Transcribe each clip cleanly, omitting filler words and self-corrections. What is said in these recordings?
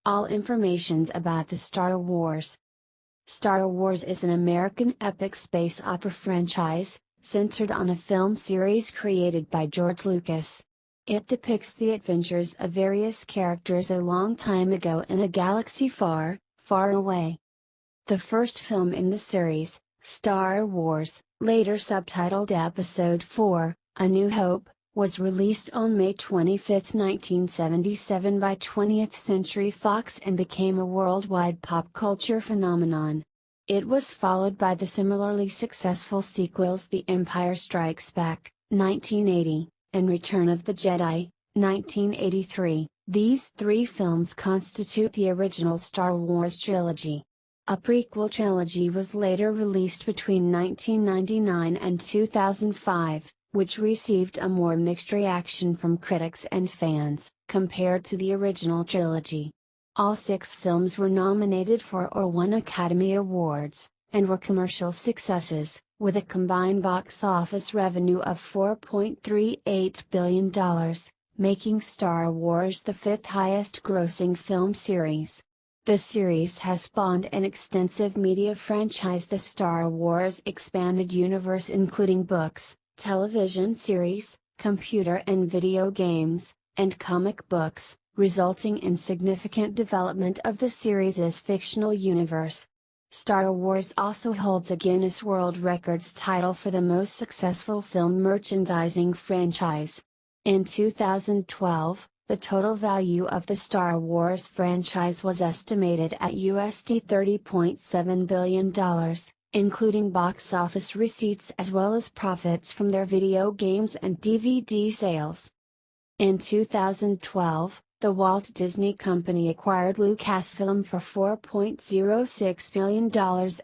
All informations about the Star Wars. Star Wars is an American epic space opera franchise, centered on a film series created by George Lucas. It depicts the adventures of various characters a long time ago in a galaxy far, far away. The first film in the series, Star Wars, later subtitled Episode 4, A New Hope, was released on May 25, 1977 by 20th Century Fox and became a worldwide pop culture phenomenon. It was followed by the similarly successful sequels The Empire Strikes Back, 1980, and Return of the Jedi, 1983. These three films constitute the original Star Wars trilogy. A prequel trilogy was later released between 1999 and 2005, which received a more mixed reaction from critics and fans, compared to the original trilogy. All 6 films were nominated for or won Academy Awards, and were commercial successes, with a combined box office revenue of $4.38 billion, making Star Wars the 5th highest grossing film series. The series has spawned an extensive media franchise, the Star Wars Expanded Universe, including books, television series, computer and video games, and comic books, resulting in significant development of the series' fictional universe. Star Wars also holds a Guinness World Records title for the most successful film merchandising franchise. In 2012, the total value of the Star Wars franchise was estimated at $30.7 billion, including box office receipts as well as profits from their video games and DVD sales. In 2012, the Walt Disney Company acquired Lucasfilm for $4.06 billion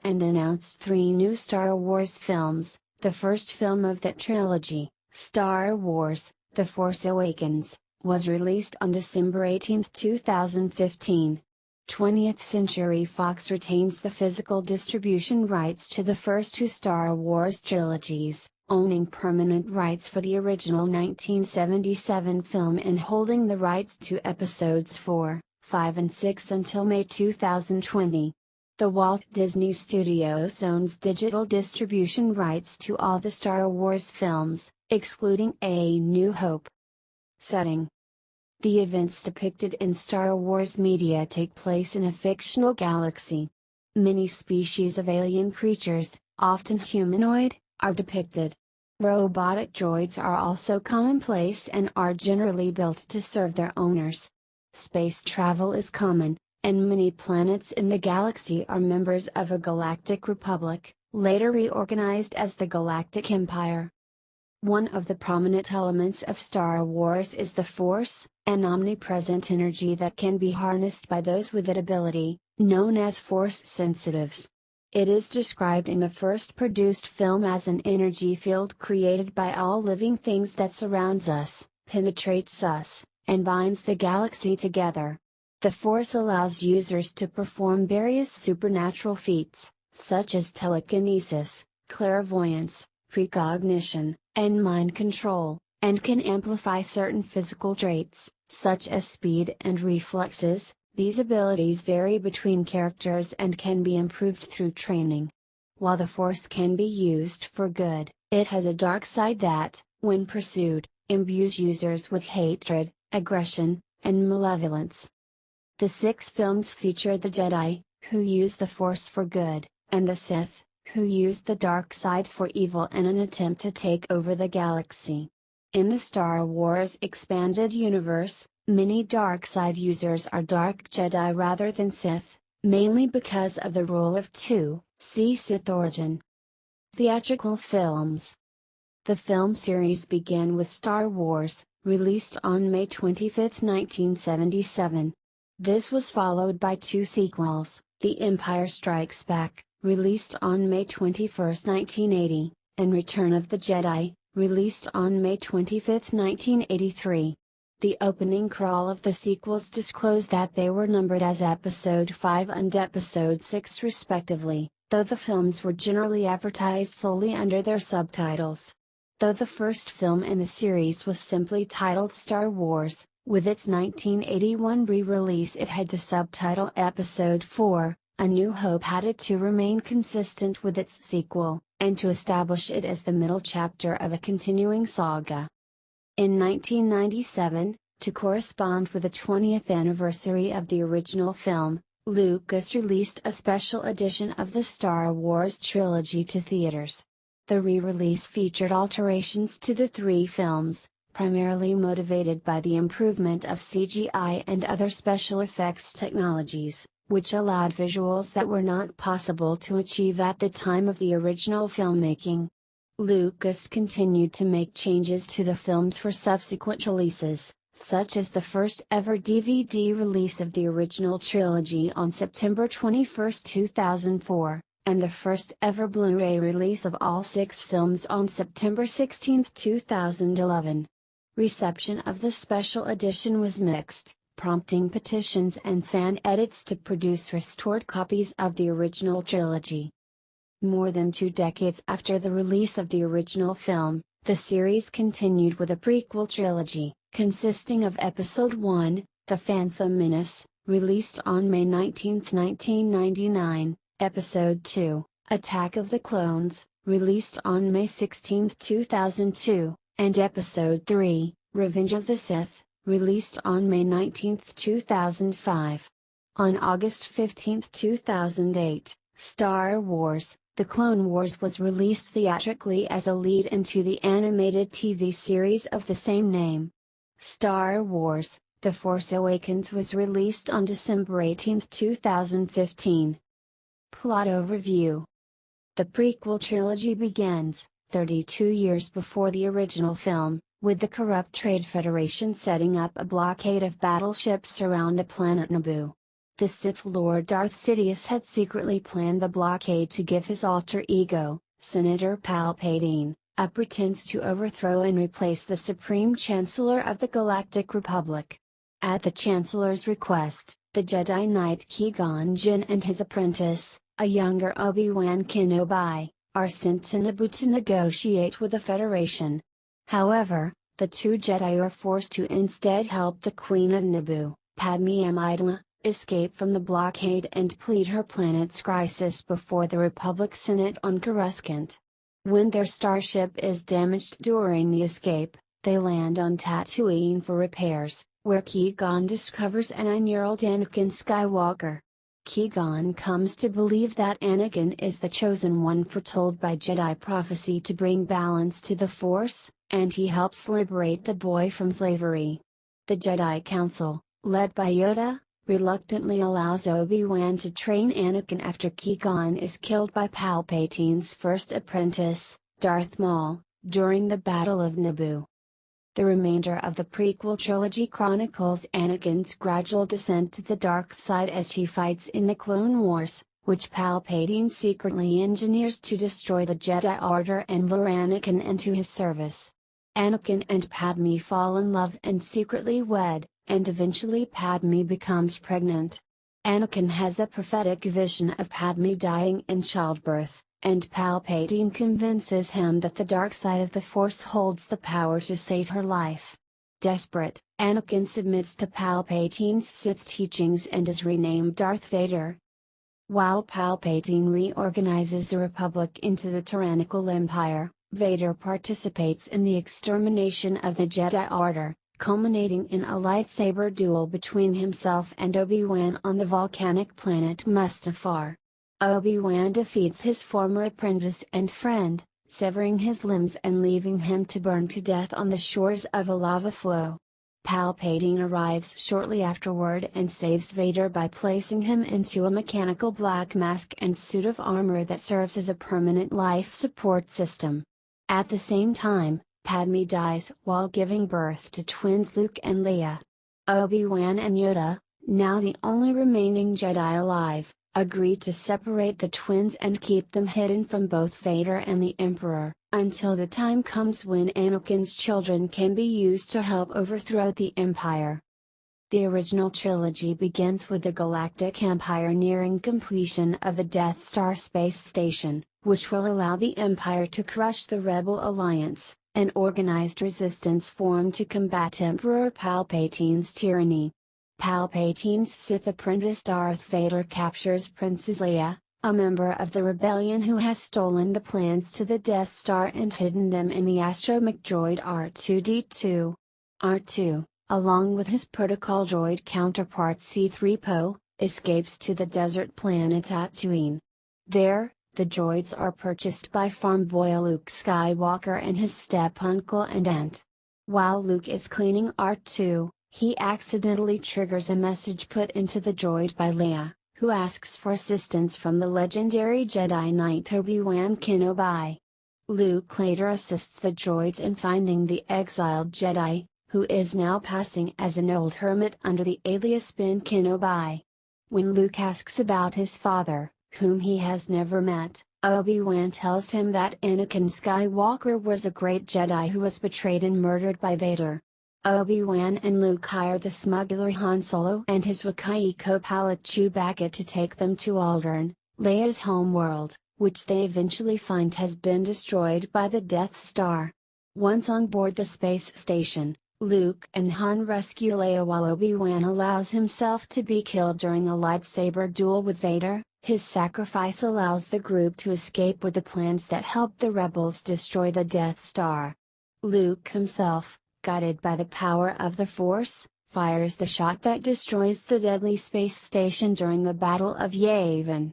and announced 3 new Star Wars films. The first film of that trilogy, Star Wars: The Force Awakens, was released on December 18, 2015. 20th Century Fox retains the physical distribution rights to the first 2 Star Wars trilogies, owning permanent rights for the original 1977 film and holding the rights to episodes 4, 5 and 6 until May 2020. The Walt Disney Studios owns digital distribution rights to all the Star Wars films, excluding A New Hope. Setting: the events depicted in Star Wars media take place in a fictional galaxy. Many species of alien creatures, often humanoid, are depicted. Robotic droids are also commonplace and are generally built to serve their owners. Space travel is common, and many planets in the galaxy are members of a galactic republic, later reorganized as the Galactic Empire. One of the prominent elements of Star Wars is the Force, an omnipresent energy that can be harnessed by those with that ability, known as Force sensitives. It is described in the first produced film as an energy field created by all living things that surrounds us, penetrates us, and binds the galaxy together. The Force allows users to perform various supernatural feats, such as telekinesis, clairvoyance, precognition, and mind control, and can amplify certain physical traits, such as speed and reflexes. These abilities vary between characters and can be improved through training. While the Force can be used for good, it has a dark side that, when pursued, imbues users with hatred, aggression, and malevolence. The 6 films feature the Jedi, who use the Force for good, and the Sith, who use the dark side for evil in an attempt to take over the galaxy. In the Star Wars Expanded Universe, many dark side users are Dark Jedi rather than Sith, mainly because of the rule of 2, see Sith Origin. Theatrical films. The film series began with Star Wars, released on May 25, 1977. This was followed by 2 sequels, The Empire Strikes Back, released on May 21, 1980, and Return of the Jedi, released on May 25, 1983. The opening crawl of the sequels disclosed that they were numbered as Episode 5 and Episode 6 respectively, though the films were generally advertised solely under their subtitles. Though the first film in the series was simply titled Star Wars, With its 1981 re-release, it had the subtitle Episode 4, A New Hope, added to remain consistent with its sequel, and to establish it as the middle chapter of a continuing saga. In 1997, to correspond with the 20th anniversary of the original film, Lucas released a special edition of the Star Wars trilogy to theaters. The re-release featured alterations to the three films, primarily motivated by the improvement of CGI and other special effects technologies, which allowed visuals that were not possible to achieve at the time of the original filmmaking. Lucas continued to make changes to the films for subsequent releases, such as the first ever DVD release of the original trilogy on September 21, 2004, and the first ever Blu-ray release of all 6 films on September 16, 2011. Reception of the special edition was mixed, prompting petitions and fan edits to produce restored copies of the original trilogy. More than 2 decades after the release of the original film, the series continued with a prequel trilogy, consisting of Episode 1, The Phantom Menace, released on May 19, 1999, Episode 2, Attack of the Clones, released on May 16, 2002, and Episode 3, Revenge of the Sith, released on May 19, 2005. On August 15, 2008, Star Wars: The Clone Wars was released theatrically as a lead into the animated TV series of the same name. Star Wars: The Force Awakens was released on December 18, 2015. Plot overview. The prequel trilogy begins, 32 years before the original film, with the corrupt Trade Federation setting up a blockade of battleships around the planet Naboo. The Sith Lord Darth Sidious had secretly planned the blockade to give his alter ego, Senator Palpatine, a pretense to overthrow and replace the Supreme Chancellor of the Galactic Republic. At the Chancellor's request, the Jedi Knight Qui-Gon Jinn and his apprentice, a younger Obi-Wan Kenobi, are sent to Naboo to negotiate with the Federation. However, the two Jedi are forced to instead help the Queen of Naboo, Padme Amidala, escape from the blockade and plead her planet's crisis before the Republic Senate on Coruscant. When their starship is damaged during the escape, they land on Tatooine for repairs, where Qui-Gon discovers a 9-year-old Anakin Skywalker. Qui-Gon comes to believe that Anakin is the chosen one foretold by Jedi prophecy to bring balance to the Force, and he helps liberate the boy from slavery. The Jedi Council, led by Yoda, reluctantly allows Obi-Wan to train Anakin after Qui-Gon is killed by Palpatine's first apprentice, Darth Maul, during the Battle of Naboo. The remainder of the prequel trilogy chronicles Anakin's gradual descent to the dark side as he fights in the Clone Wars, which Palpatine secretly engineers to destroy the Jedi Order and lure Anakin into his service. Anakin and Padme fall in love and secretly wed, and eventually Padme becomes pregnant. Anakin has a prophetic vision of Padme dying in childbirth, and Palpatine convinces him that the dark side of the Force holds the power to save her life. Desperate, Anakin submits to Palpatine's Sith teachings and is renamed Darth Vader. While Palpatine reorganizes the Republic into the tyrannical Empire, Vader participates in the extermination of the Jedi Order, culminating in a lightsaber duel between himself and Obi-Wan on the volcanic planet Mustafar. Obi-Wan defeats his former apprentice and friend, severing his limbs and leaving him to burn to death on the shores of a lava flow. Palpatine arrives shortly afterward and saves Vader by placing him into a mechanical black mask and suit of armor that serves as a permanent life support system. At the same time, Padme dies while giving birth to twins Luke and Leia. Obi-Wan and Yoda, now the only remaining Jedi alive, agree to separate the twins and keep them hidden from both Vader and the Emperor, until the time comes when Anakin's children can be used to help overthrow the Empire. The original trilogy begins with the Galactic Empire nearing completion of the Death Star space station, which will allow the Empire to crush the Rebel Alliance, An organized resistance formed to combat Emperor Palpatine's tyranny. Palpatine's Sith apprentice Darth Vader captures Princess Leia, a member of the rebellion who has stolen the plans to the Death Star and hidden them in the astromech droid R2-D2. R2, along with his protocol droid counterpart C-3PO, escapes to the desert planet Tatooine. There, the droids are purchased by farm boy Luke Skywalker and his step-uncle and aunt. While Luke is cleaning R2, he accidentally triggers a message put into the droid by Leia, who asks for assistance from the legendary Jedi Knight Obi-Wan Kenobi. Luke later assists the droids in finding the exiled Jedi, who is now passing as an old hermit under the alias Ben Kenobi. When Luke asks about his father, whom he has never met, Obi-Wan tells him that Anakin Skywalker was a great Jedi who was betrayed and murdered by Vader. Obi-Wan and Luke hire the smuggler Han Solo and his Wookiee co-pilot Chewbacca to take them to Alderaan, Leia's homeworld, which they eventually find has been destroyed by the Death Star. Once on board the space station, Luke and Han rescue Leia while Obi-Wan allows himself to be killed during a lightsaber duel with Vader. His sacrifice allows the group to escape with the plans that help the rebels destroy the Death Star. Luke himself, guided by the power of the Force, fires the shot that destroys the deadly space station during the Battle of Yavin.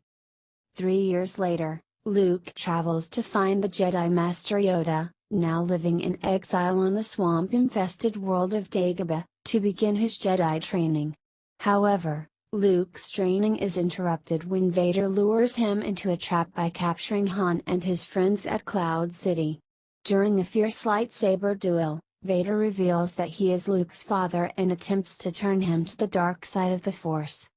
3 years later, Luke travels to find the Jedi Master Yoda, now living in exile on the swamp-infested world of Dagobah, to begin his Jedi training. However, Luke's training is interrupted when Vader lures him into a trap by capturing Han and his friends at Cloud City. During a fierce lightsaber duel, Vader reveals that he is Luke's father and attempts to turn him to the dark side of the Force.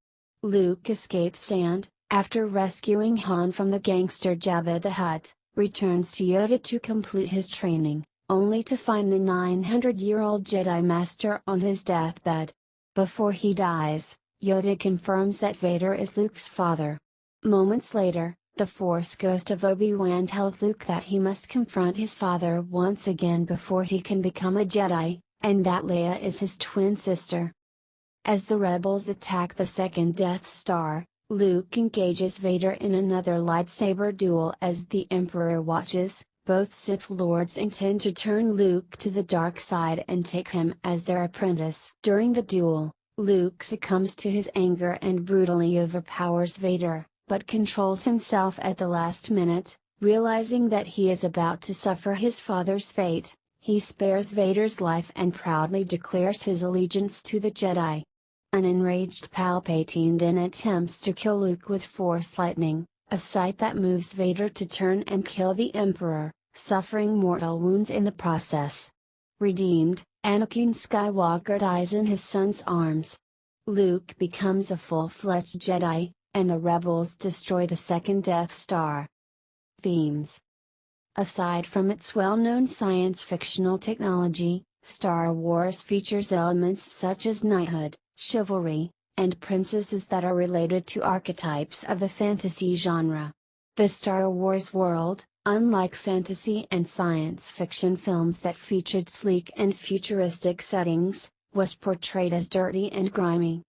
Luke escapes and, after rescuing Han from the gangster Jabba the Hutt, returns to Yoda to complete his training, only to find the 900-year-old Jedi Master on his deathbed. Before he dies, Yoda confirms that Vader is Luke's father. Moments later, the Force ghost of Obi-Wan tells Luke that he must confront his father once again before he can become a Jedi, and that Leia is his twin sister. As the rebels attack the second Death Star, Luke engages Vader in another lightsaber duel as the Emperor watches. Both Sith Lords intend to turn Luke to the dark side and take him as their apprentice. During the duel, Luke succumbs to his anger and brutally overpowers Vader, but controls himself at the last minute, realizing that he is about to suffer his father's fate. He spares Vader's life and proudly declares his allegiance to the Jedi. An enraged Palpatine then attempts to kill Luke with Force lightning, a sight that moves Vader to turn and kill the Emperor, suffering mortal wounds in the process. Redeemed, Anakin Skywalker dies in his son's arms. Luke becomes a full-fledged Jedi, and the rebels destroy the second Death Star. Themes. Aside from its well-known science-fictional technology, Star Wars features elements such as knighthood, chivalry, and princesses that are related to archetypes of the fantasy genre. The Star Wars world, unlike fantasy and science fiction films that featured sleek and futuristic settings, was portrayed as dirty and grimy.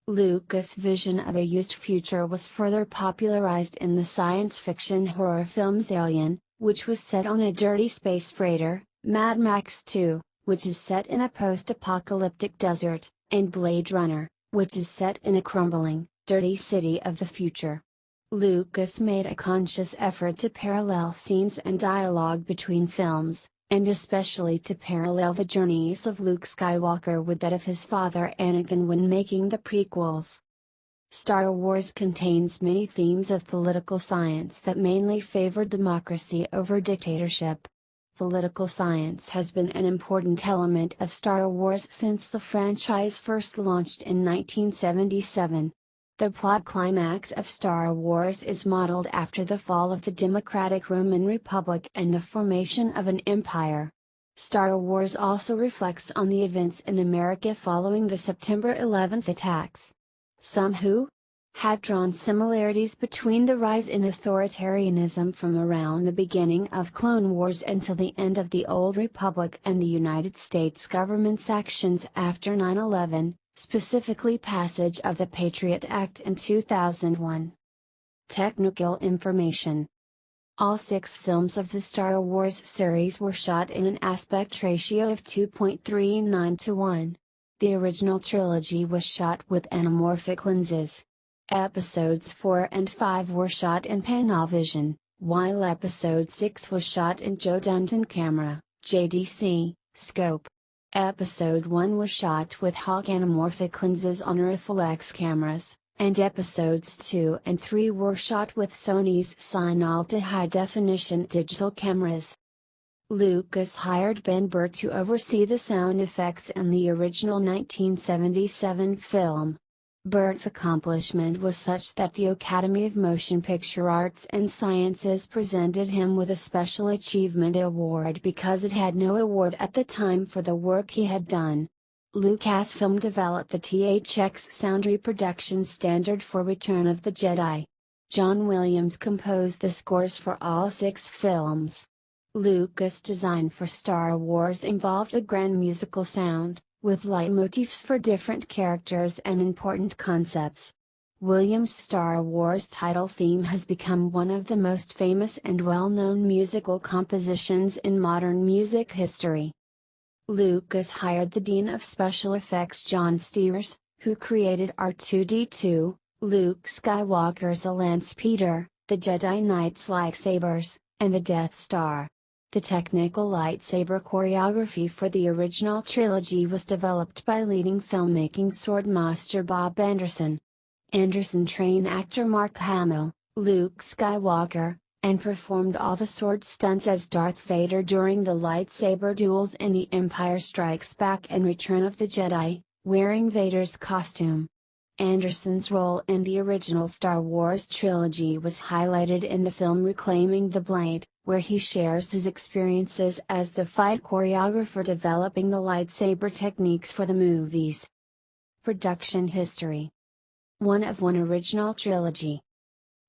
Lucas' vision of a used future was further popularized in the science fiction horror films Alien, which was set on a dirty space freighter, Mad Max 2, which is set in a post-apocalyptic desert, and Blade Runner, which is set in a crumbling, dirty city of the future. Lucas made a conscious effort to parallel scenes and dialogue between films, and especially to parallel the journeys of Luke Skywalker with that of his father Anakin when making the prequels. Star Wars contains many themes of political science that mainly favor democracy over dictatorship. Political science has been an important element of Star Wars since the franchise first launched in 1977. The plot climax of Star Wars is modeled after the fall of the Democratic Roman Republic and the formation of an empire. Star Wars also reflects on the events in America following the September 11 attacks. Some who have drawn similarities between the rise in authoritarianism from around the beginning of Clone Wars until the end of the Old Republic and the United States government's actions after 9/11, specifically passage of the Patriot Act in 2001. Technical information. All 6 films of the Star Wars series were shot in an aspect ratio of 2.39:1. The original trilogy was shot with anamorphic lenses. Episodes 4 and 5 were shot in Panavision, while Episode 6 was shot in Joe Dunton camera, JDC, scope. Episode 1 was shot with Hawk anamorphic lenses on Reflex cameras, and Episodes 2 and 3 were shot with Sony's Cine-Alta high-definition digital cameras. Lucas hired Ben Burtt to oversee the sound effects in the original 1977 film. Burtt's accomplishment was such that the Academy of Motion Picture Arts and Sciences presented him with a Special Achievement Award because it had no award at the time for the work he had done. Lucasfilm developed the THX sound reproduction standard for Return of the Jedi. John Williams composed the scores for all 6 films. Lucas' design for Star Wars involved a grand musical sound, with leitmotifs for different characters and important concepts. Williams' Star Wars title theme has become one of the most famous and well-known musical compositions in modern music history. Lucas hired the Dean of Special Effects John Steers, who created R2-D2, Luke Skywalker's Lance Peter, the Jedi Knight's lightsabers, and the Death Star. The technical lightsaber choreography for the original trilogy was developed by leading filmmaking swordmaster Bob Anderson. Anderson trained actor Mark Hamill, Luke Skywalker, and performed all the sword stunts as Darth Vader during the lightsaber duels in The Empire Strikes Back and Return of the Jedi, wearing Vader's costume. Anderson's role in the original Star Wars trilogy was highlighted in the film Reclaiming the Blade, where he shares his experiences as the fight choreographer developing the lightsaber techniques for the movies. Production history. One original trilogy.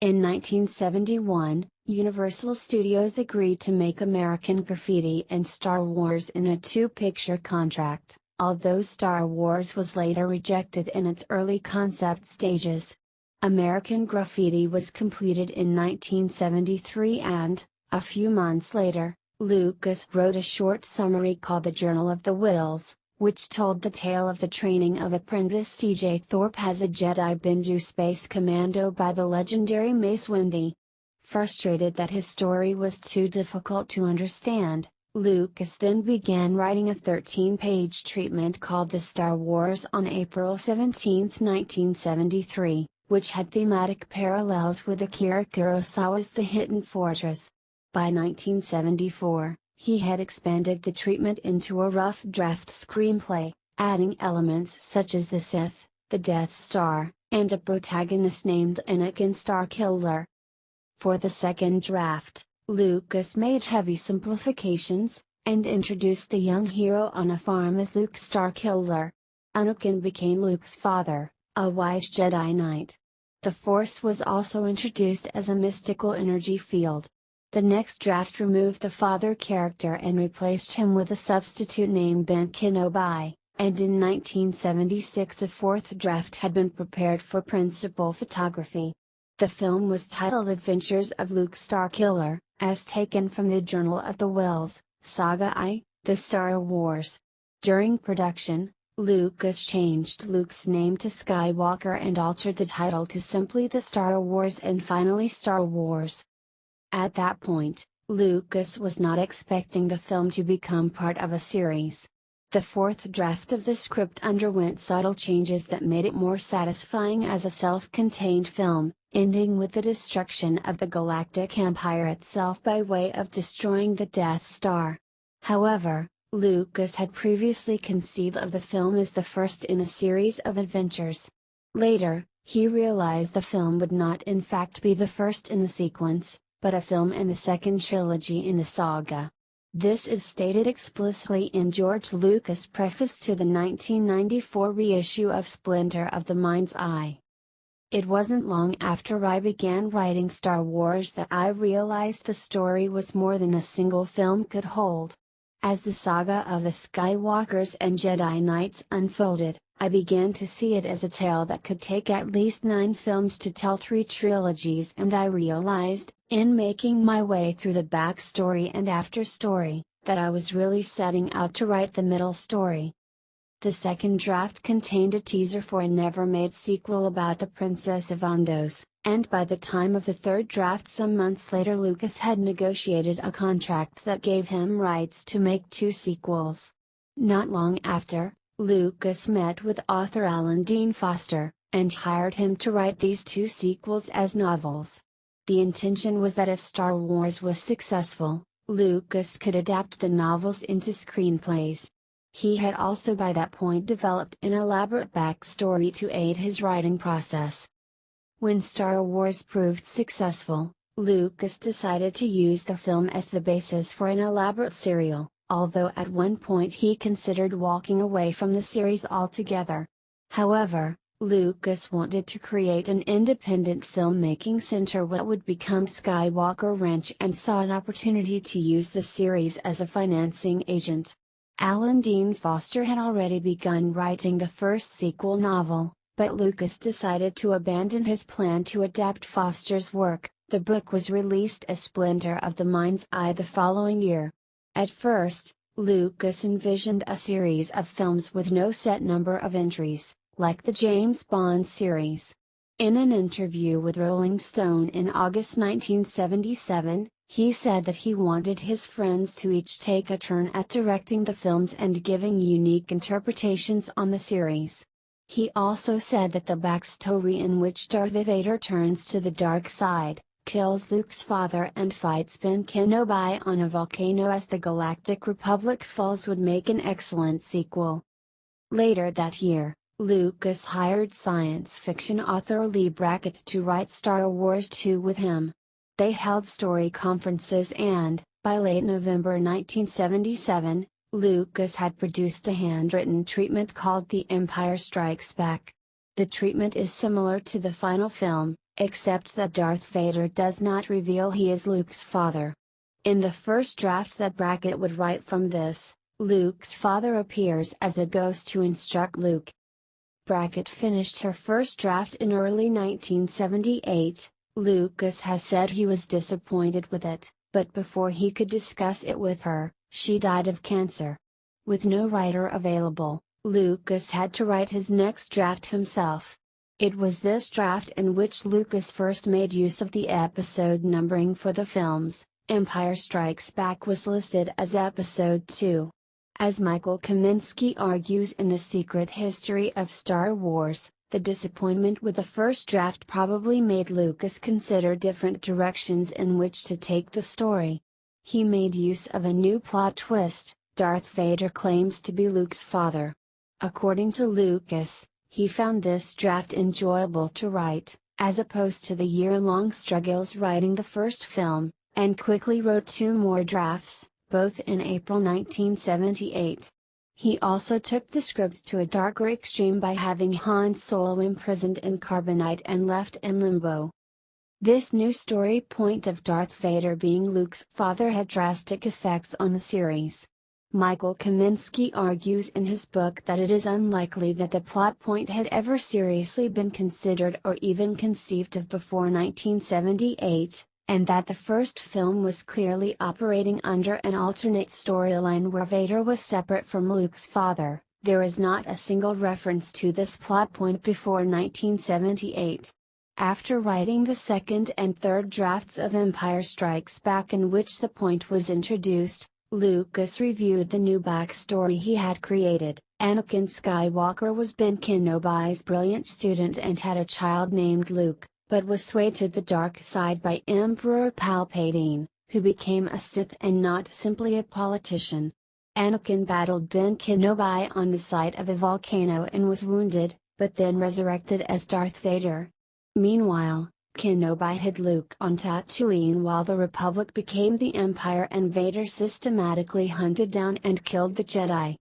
In 1971, Universal Studios agreed to make American Graffiti and Star Wars in a 2-picture contract, although Star Wars was later rejected in its early concept stages. American Graffiti was completed in 1973 and, a few months later, Lucas wrote a short summary called The Journal of the Whills, which told the tale of the training of apprentice C.J. Thorpe as a Jedi Bendu Space Commando by the legendary Mace Windu. Frustrated that his story was too difficult to understand, Lucas then began writing a 13-page treatment called The Star Wars on April 17, 1973, which had thematic parallels with Akira Kurosawa's The Hidden Fortress. By 1974, he had expanded the treatment into a rough draft screenplay, adding elements such as the Sith, the Death Star, and a protagonist named Anakin Starkiller. For the second draft, Lucas made heavy simplifications, and introduced the young hero on a farm as Luke Starkiller. Anakin became Luke's father, a wise Jedi Knight. The Force was also introduced as a mystical energy field. The next draft removed the father character and replaced him with a substitute named Ben Kenobi, and in 1976 a 4th draft had been prepared for principal photography. The film was titled Adventures of Luke Starkiller, as taken from the Journal of the Whills, Saga I, The Star Wars. During production, Lucas changed Luke's name to Skywalker and altered the title to simply The Star Wars and finally Star Wars. At that point, Lucas was not expecting the film to become part of a series. The 4th draft of the script underwent subtle changes that made it more satisfying as a self-contained film, ending with the destruction of the Galactic Empire itself by way of destroying the Death Star. However, Lucas had previously conceived of the film as the first in a series of adventures. Later, he realized the film would not in fact be the first in the sequence, but a film in the second trilogy in the saga. This is stated explicitly in George Lucas' preface to the 1994 reissue of Splinter of the Mind's Eye. It wasn't long after I began writing Star Wars that I realized the story was more than a single film could hold. As the saga of the Skywalkers and Jedi Knights unfolded, I began to see it as a tale that could take at least 9 films to tell 3 trilogies, and I realized, in making my way through the backstory and after story, that I was really setting out to write the middle story. The second draft contained a teaser for a never-made sequel about the Princess of Ondos, and by the time of the third draft some months later Lucas had negotiated a contract that gave him rights to make 2 sequels. Not long after, Lucas met with author Alan Dean Foster, and hired him to write these 2 sequels as novels. The intention was that if Star Wars was successful, Lucas could adapt the novels into screenplays. He had also by that point developed an elaborate backstory to aid his writing process. When Star Wars proved successful, Lucas decided to use the film as the basis for an elaborate serial, although at one point he considered walking away from the series altogether. However, Lucas wanted to create an independent filmmaking center what would become Skywalker Ranch, and saw an opportunity to use the series as a financing agent. Alan Dean Foster had already begun writing the first sequel novel, but Lucas decided to abandon his plan to adapt Foster's work. The book was released as Splinter of the Mind's Eye the following year. At first, Lucas envisioned a series of films with no set number of entries, like the James Bond series. In an interview with Rolling Stone in August 1977, he said that he wanted his friends to each take a turn at directing the films and giving unique interpretations on the series. He also said that the backstory in which Darth Vader turns to the dark side, kills Luke's father and fights Ben Kenobi on a volcano as the Galactic Republic falls would make an excellent sequel. Later that year, Lucas hired science fiction author Lee Brackett to write Star Wars 2 with him. They held story conferences and, by late November 1977, Lucas had produced a handwritten treatment called The Empire Strikes Back. The treatment is similar to the final film, except that Darth Vader does not reveal he is Luke's father. In the first draft that Brackett would write from this, Luke's father appears as a ghost to instruct Luke. Brackett finished her first draft in early 1978. Lucas has said he was disappointed with it, but before he could discuss it with her, she died of cancer. With no writer available, Lucas had to write his next draft himself. It was this draft in which Lucas first made use of the episode numbering for the films. Empire Strikes Back was listed as Episode 2. As Michael Kaminsky argues in The Secret History of Star Wars, the disappointment with the first draft probably made Lucas consider different directions in which to take the story. He made use of a new plot twist: Darth Vader claims to be Luke's father. According to Lucas, he found this draft enjoyable to write, as opposed to the year-long struggles writing the first film, and quickly wrote 2 more drafts, both in April 1978. He also took the script to a darker extreme by having Han Solo imprisoned in carbonite and left in limbo. This new story point of Darth Vader being Luke's father had drastic effects on the series. Michael Kaminsky argues in his book that it is unlikely that the plot point had ever seriously been considered or even conceived of before 1978, and that the first film was clearly operating under an alternate storyline where Vader was separate from Luke's father. There is not a single reference to this plot point before 1978. After writing the second and third drafts of Empire Strikes Back in which the point was introduced, Lucas reviewed the new backstory he had created. Anakin Skywalker was Ben Kenobi's brilliant student and had a child named Luke, but was swayed to the dark side by Emperor Palpatine, who became a Sith and not simply a politician. Anakin battled Ben Kenobi on the site of a volcano and was wounded, but then resurrected as Darth Vader. Meanwhile, Kenobi hid Luke on Tatooine while the Republic became the Empire and Vader systematically hunted down and killed the Jedi.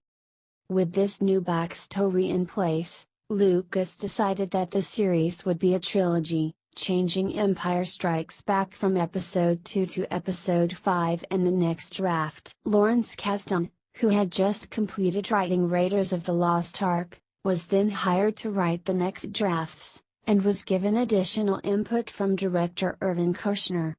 With this new backstory in place, Lucas decided that the series would be a trilogy, changing Empire Strikes Back from Episode 2 to Episode 5 in the next draft. Lawrence Kasdan, who had just completed writing Raiders of the Lost Ark, was then hired to write the next drafts, and was given additional input from director Irvin Kershner.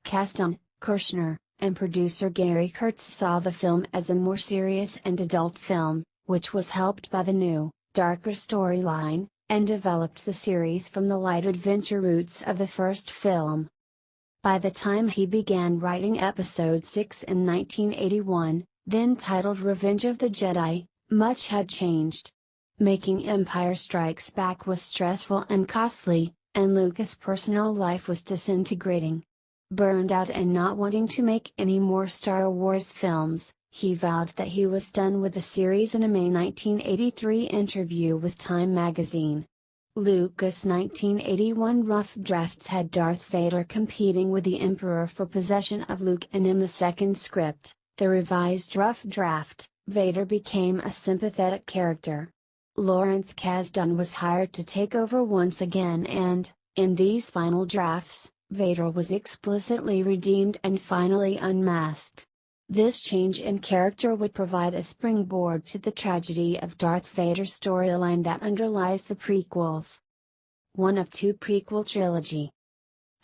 Kasdan, Kershner, and producer Gary Kurtz saw the film as a more serious and adult film, which was helped by the new, darker storyline, and developed the series from the light adventure roots of the first film. By the time he began writing Episode 6 in 1981, then titled Revenge of the Jedi, much had changed. Making Empire Strikes Back was stressful and costly, and Lucas' personal life was disintegrating. Burned out and not wanting to make any more Star Wars films, he vowed that he was done with the series in a May 1983 interview with Time magazine. Lucas' 1981 rough drafts had Darth Vader competing with the Emperor for possession of Luke, and in the second script, the revised rough draft, Vader became a sympathetic character. Lawrence Kasdan was hired to take over once again, and, in these final drafts, Vader was explicitly redeemed and finally unmasked. This change in character would provide a springboard to the tragedy of Darth Vader's storyline that underlies the prequels. One of two prequel trilogy.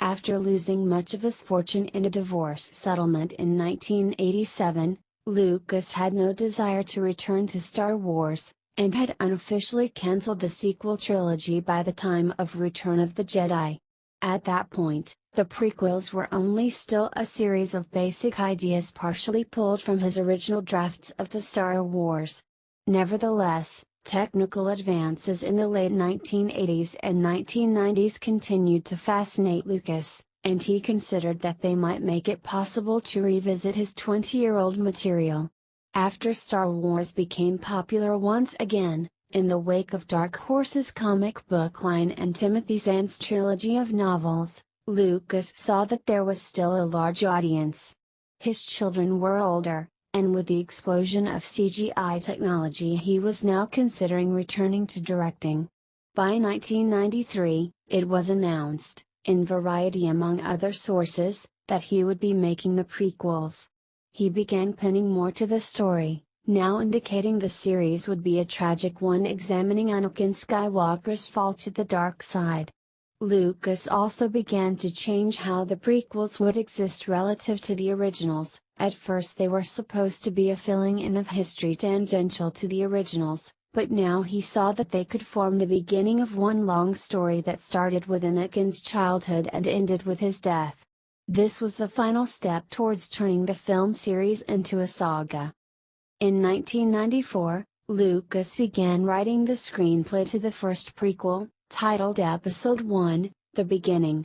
After losing much of his fortune in a divorce settlement in 1987, Lucas had no desire to return to Star Wars, and had unofficially cancelled the sequel trilogy by the time of Return of the Jedi. At that point, the prequels were only still a series of basic ideas partially pulled from his original drafts of the Star Wars. Nevertheless, technical advances in the late 1980s and 1990s continued to fascinate Lucas, and he considered that they might make it possible to revisit his 20-year-old material. After Star Wars became popular once again, in the wake of Dark Horse's comic book line and Timothy Zahn's trilogy of novels, Lucas saw that there was still a large audience. His children were older, and with the explosion of CGI technology he was now considering returning to directing. By 1993, it was announced, in Variety among other sources, that he would be making the prequels. He began penning more to the story, now indicating the series would be a tragic one examining Anakin Skywalker's fall to the dark side. Lucas also began to change how the prequels would exist relative to the originals. At first they were supposed to be a filling in of history tangential to the originals, but now he saw that they could form the beginning of one long story that started with Anakin's childhood and ended with his death. This was the final step towards turning the film series into a saga. In 1994, Lucas began writing the screenplay to the first prequel, titled Episode 1, The Beginning.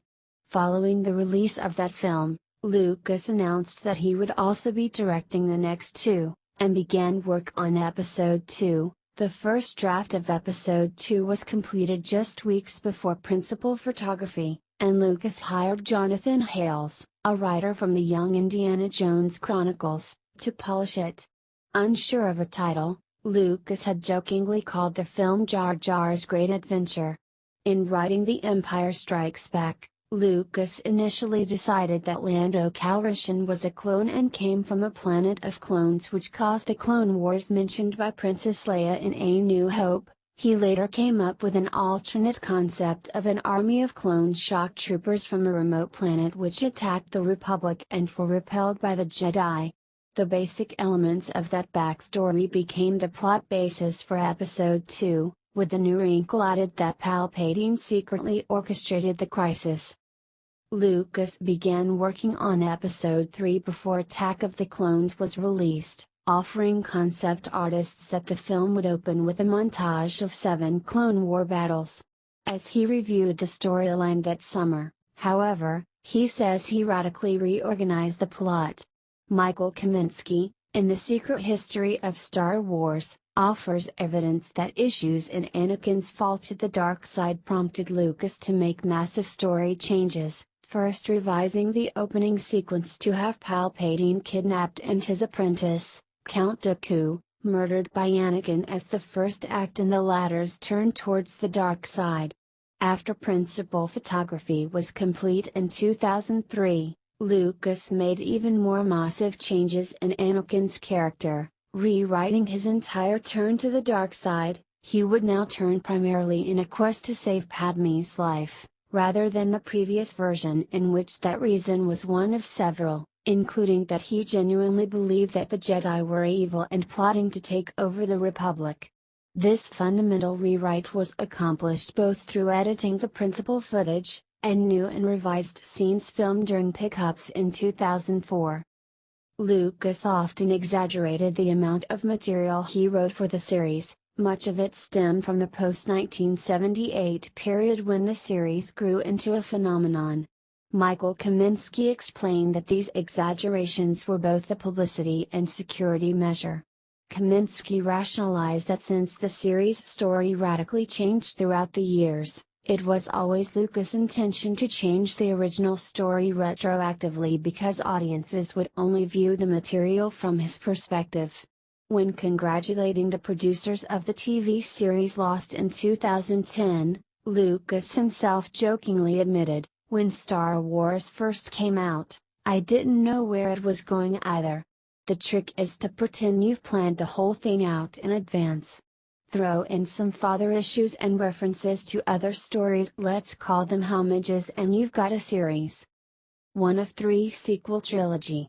Following the release of that film, Lucas announced that he would also be directing the next two, and began work on Episode 2. The first draft of Episode 2 was completed just weeks before principal photography, and Lucas hired Jonathan Hales, a writer from the Young Indiana Jones Chronicles, to polish it. Unsure of a title, Lucas had jokingly called the film Jar Jar's Great Adventure. In writing The Empire Strikes Back, Lucas initially decided that Lando Calrissian was a clone and came from a planet of clones, which caused the Clone Wars mentioned by Princess Leia in A New Hope. He later came up with an alternate concept of an army of clone shock troopers from a remote planet which attacked the Republic and were repelled by the Jedi. The basic elements of that backstory became the plot basis for Episode 2, with the new wrinkle added that Palpatine secretly orchestrated the crisis. Lucas began working on Episode 3 before Attack of the Clones was released, offering concept artists that the film would open with a montage of 7 Clone War battles. As he reviewed the storyline that summer, however, he says he radically reorganized the plot. Michael Kaminsky, in The Secret History of Star Wars, offers evidence that issues in Anakin's fall to the dark side prompted Lucas to make massive story changes, first revising the opening sequence to have Palpatine kidnapped and his apprentice, Count Dooku, murdered by Anakin as the first act in the latter's turn towards the dark side. After principal photography was complete in 2003, Lucas made even more massive changes in Anakin's character, rewriting his entire turn to the dark side. He would now turn primarily in a quest to save Padmé's life, rather than the previous version in which that reason was one of several, including that he genuinely believed that the Jedi were evil and plotting to take over the Republic. This fundamental rewrite was accomplished both through editing the principal footage, and new and revised scenes filmed during pickups in 2004. Lucas often exaggerated the amount of material he wrote for the series, much of it stemmed from the post-1978 period when the series grew into a phenomenon. Michael Kaminsky explained that these exaggerations were both a publicity and security measure. Kaminsky rationalized that since the series' story radically changed throughout the years, it was always Lucas' intention to change the original story retroactively because audiences would only view the material from his perspective. When congratulating the producers of the TV series Lost in 2010, Lucas himself jokingly admitted, "When Star Wars first came out, I didn't know where it was going either. The trick is to pretend you've planned the whole thing out in advance. Throw in some father issues and references to other stories, let's call them homages, and you've got a series." One of three sequel trilogy.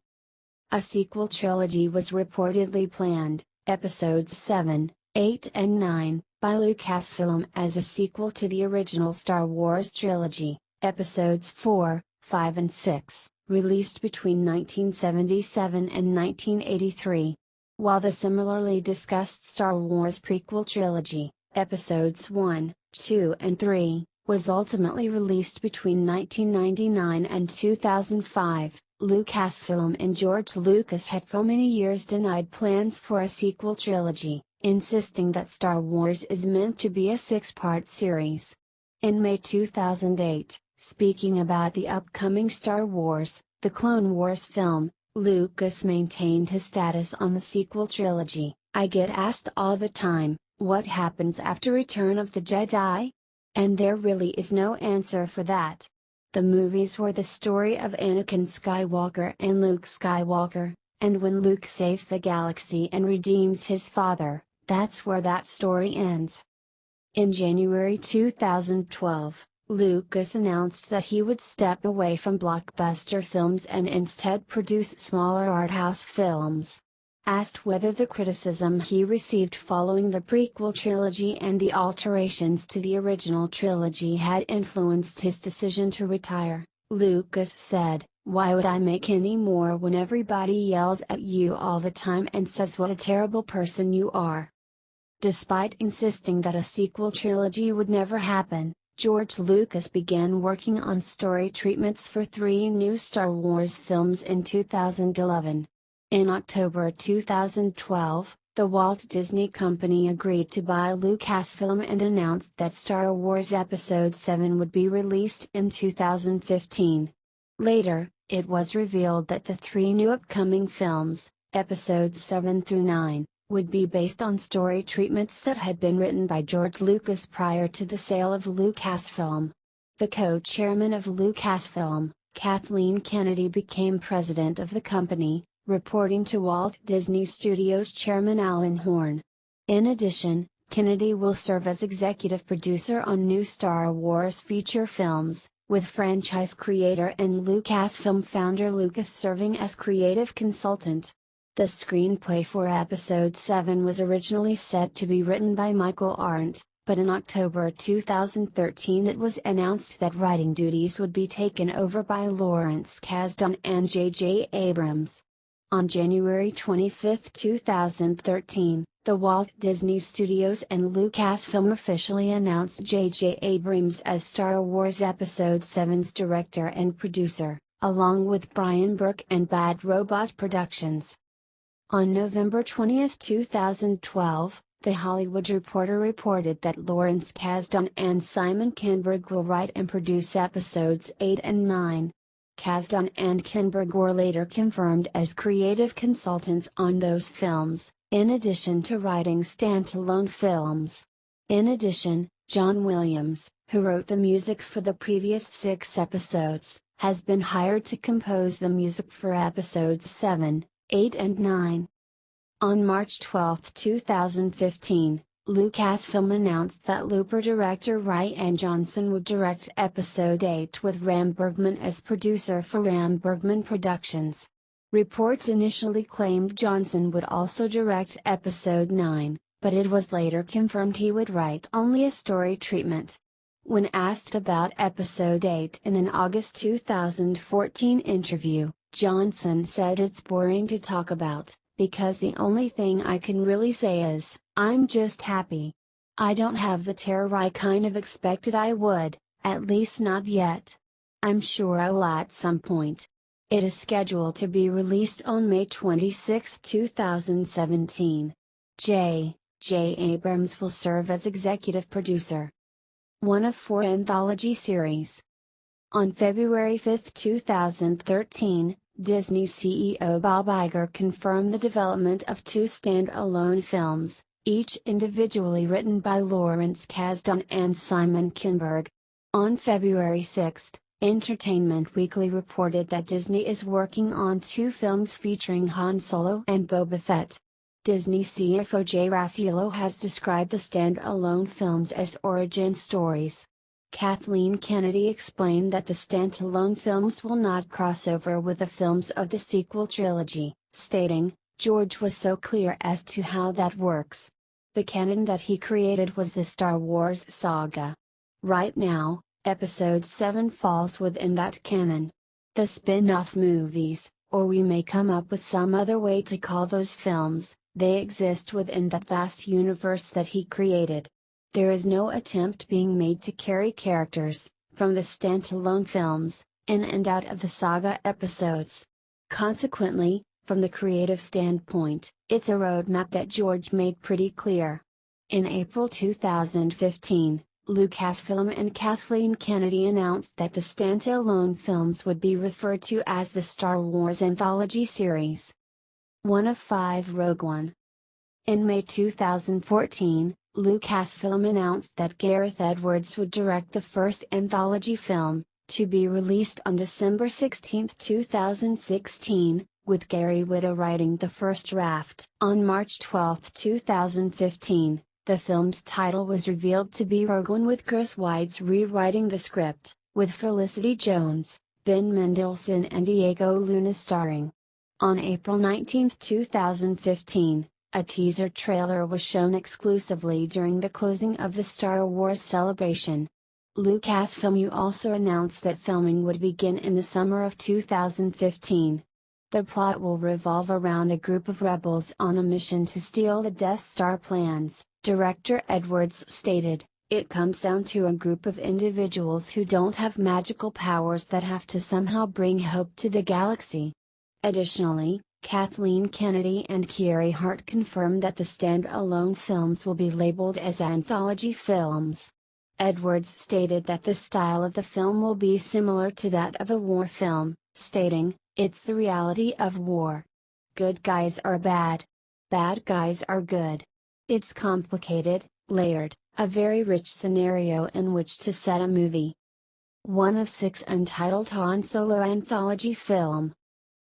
A sequel trilogy was reportedly planned, Episodes 7, 8 and 9, by Lucasfilm as a sequel to the original Star Wars trilogy, Episodes 4, 5 and 6, released between 1977 and 1983. While the similarly discussed Star Wars prequel trilogy, Episodes 1, 2 and 3, was ultimately released between 1999 and 2005, Lucasfilm and George Lucas had for many years denied plans for a sequel trilogy, insisting that Star Wars is meant to be a six-part series. In May 2008, speaking about the upcoming Star Wars, The Clone Wars film, Lucas maintained his status on the sequel trilogy. "I get asked all the time, what happens after Return of the Jedi? And there really is no answer for that. The movies were the story of Anakin Skywalker and Luke Skywalker, and when Luke saves the galaxy and redeems his father, that's where that story ends." In January 2012, Lucas announced that he would step away from blockbuster films and instead produce smaller art house films. Asked whether the criticism he received following the prequel trilogy and the alterations to the original trilogy had influenced his decision to retire, Lucas said, "Why would I make any more when everybody yells at you all the time and says what a terrible person you are?" Despite insisting that a sequel trilogy would never happen, George Lucas began working on story treatments for 3 new Star Wars films in 2011. In October 2012, the Walt Disney Company agreed to buy Lucasfilm and announced that Star Wars Episode 7 would be released in 2015. Later, it was revealed that the 3 new upcoming films, Episodes 7 through 9, would be based on story treatments that had been written by George Lucas prior to the sale of Lucasfilm. The co-chairman of Lucasfilm, Kathleen Kennedy, became president of the company, reporting to Walt Disney Studios chairman Alan Horn. In addition, Kennedy will serve as executive producer on new Star Wars feature films, with franchise creator and Lucasfilm founder Lucas serving as creative consultant. The screenplay for Episode 7 was originally set to be written by Michael Arndt, but in October 2013 it was announced that writing duties would be taken over by Lawrence Kasdan and J.J. Abrams. On January 25, 2013, the Walt Disney Studios and Lucasfilm officially announced J.J. Abrams as Star Wars Episode 7's director and producer, along with Brian Burke and Bad Robot Productions. On November 20, 2012, The Hollywood Reporter reported that Lawrence Kasdan and Simon Kinberg will write and produce Episodes 8 and 9. Kasdan and Kinberg were later confirmed as creative consultants on those films, in addition to writing standalone films. In addition, John Williams, who wrote the music for the previous 6 episodes, has been hired to compose the music for episodes 7, 8 and 9. On March 12, 2015, Lucasfilm announced that Looper director Rian Johnson would direct Episode 8 with Ram Bergman as producer for Ram Bergman Productions. Reports initially claimed Johnson would also direct Episode 9, but it was later confirmed he would write only a story treatment. When asked about Episode 8 in an August 2014 interview, Johnson said it's boring to talk about, because the only thing I can really say is, I'm just happy. I don't have the terror I kind of expected I would, at least not yet. I'm sure I will at some point. It is scheduled to be released on May 26, 2017. J. Abrams will serve as executive producer. One of 4 anthology series. On February 5, 2013, Disney CEO Bob Iger confirmed the development of 2 standalone films, each individually written by Lawrence Kasdan and Simon Kinberg. On February 6, Entertainment Weekly reported that Disney is working on 2 films featuring Han Solo and Boba Fett. Disney CFO Jay Rasiello has described the standalone films as origin stories. Kathleen Kennedy explained that the standalone films will not cross over with the films of the sequel trilogy, stating, "George was so clear as to how that works. The canon that he created was the Star Wars saga. Right now, Episode 7 falls within that canon. The spin-off movies, or we may come up with some other way to call those films, they exist within that vast universe that he created. There is no attempt being made to carry characters, from the standalone films, in and out of the saga episodes. Consequently, from the creative standpoint, it's a roadmap that George made pretty clear." In April 2015, Lucasfilm and Kathleen Kennedy announced that the standalone films would be referred to as the Star Wars Anthology Series. One of 5 Rogue One. In May 2014, Lucasfilm announced that Gareth Edwards would direct the first anthology film, to be released on December 16, 2016, with Gary Whitta writing the first draft. On March 12, 2015, the film's title was revealed to be Rogue One, with Chris Weitz rewriting the script, with Felicity Jones, Ben Mendelsohn and Diego Luna starring. On April 19, 2015, a teaser trailer was shown exclusively during the closing of the Star Wars Celebration. Lucasfilm also announced that filming would begin in the summer of 2015. The plot will revolve around a group of rebels on a mission to steal the Death Star plans. Director Edwards stated, "It comes down to a group of individuals who don't have magical powers that have to somehow bring hope to the galaxy." Additionally, Kathleen Kennedy and Kiri Hart confirmed that the standalone films will be labeled as anthology films. Edwards stated that the style of the film will be similar to that of a war film, stating, "It's the reality of war. Good guys are bad. Bad guys are good. It's complicated, layered, a very rich scenario in which to set a movie." One of 6 untitled Han Solo anthology film.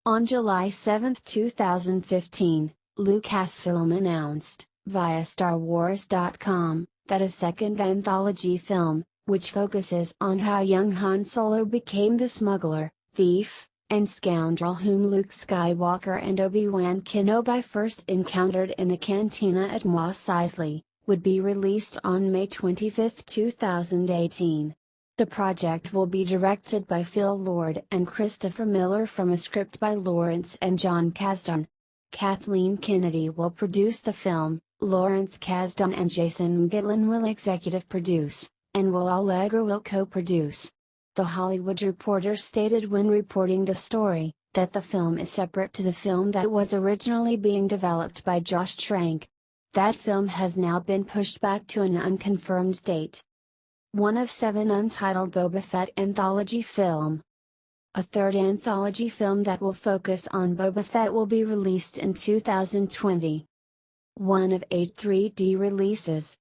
On July 7, 2015, Lucasfilm announced, via StarWars.com, that a second anthology film, which focuses on how young Han Solo became the smuggler, thief, and scoundrel whom Luke Skywalker and Obi-Wan Kenobi first encountered in the cantina at Mos Eisley, would be released on May 25, 2018. The project will be directed by Phil Lord and Christopher Miller from a script by Lawrence and John Kasdan. Kathleen Kennedy will produce the film, Lawrence Kasdan and Jason Gitlin will executive produce, and Will Allegro will co-produce. The Hollywood Reporter stated when reporting the story, that the film is separate to the film that was originally being developed by Josh Trank. That film has now been pushed back to an unconfirmed date. One of 7 untitled Boba Fett anthology film. A third anthology film that will focus on Boba Fett will be released in 2020. one of 8 3D releases.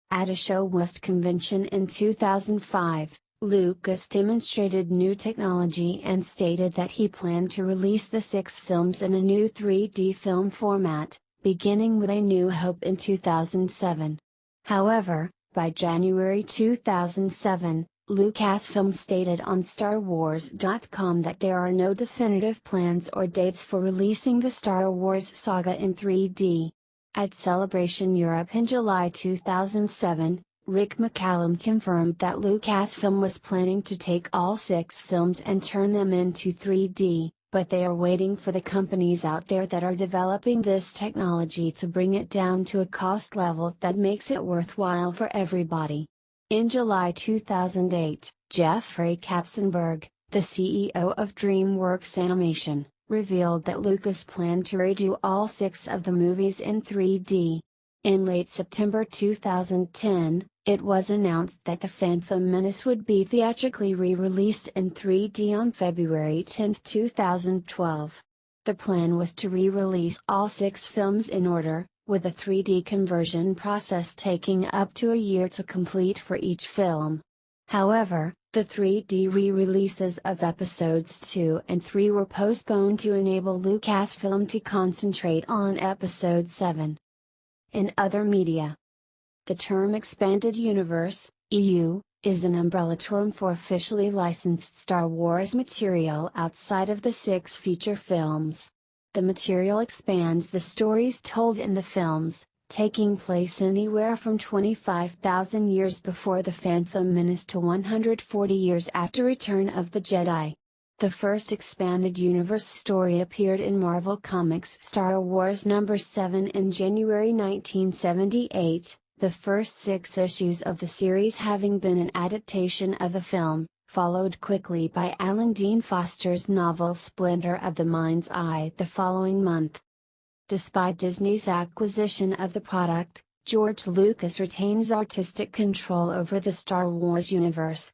At a Show West convention in 2005, Lucas demonstrated new technology and stated that he planned to release the 6 films in a new 3D film format, beginning with A New Hope in 2007. However, by January 2007, Lucasfilm stated on StarWars.com that there are no definitive plans or dates for releasing the Star Wars saga in 3D. At Celebration Europe in July 2007, Rick McCallum confirmed that Lucasfilm was planning to take all 6 films and turn them into 3D, but they are waiting for the companies out there that are developing this technology to bring it down to a cost level that makes it worthwhile for everybody. In July 2008, Jeffrey Katzenberg, the CEO of DreamWorks Animation, revealed that Lucas planned to redo all 6 of the movies in 3D. In late September 2010, it was announced that The Phantom Menace would be theatrically re-released in 3D on February 10, 2012. The plan was to re-release all 6 films in order, with a 3D conversion process taking up to a year to complete for each film. However, the 3D re-releases of episodes 2 and 3 were postponed to enable Lucasfilm to concentrate on episode 7. In other media, the term Expanded Universe, EU, is an umbrella term for officially licensed Star Wars material outside of the 6 feature films. The material expands the stories told in the films, taking place anywhere from 25,000 years before The Phantom Menace to 140 years after Return of the Jedi. The first Expanded Universe story appeared in Marvel Comics' Star Wars No. 7 in January 1978, the first 6 issues of the series having been an adaptation of the film, followed quickly by Alan Dean Foster's novel Splinter of the Mind's Eye the following month. Despite Disney's acquisition of the product, George Lucas retains artistic control over the Star Wars universe.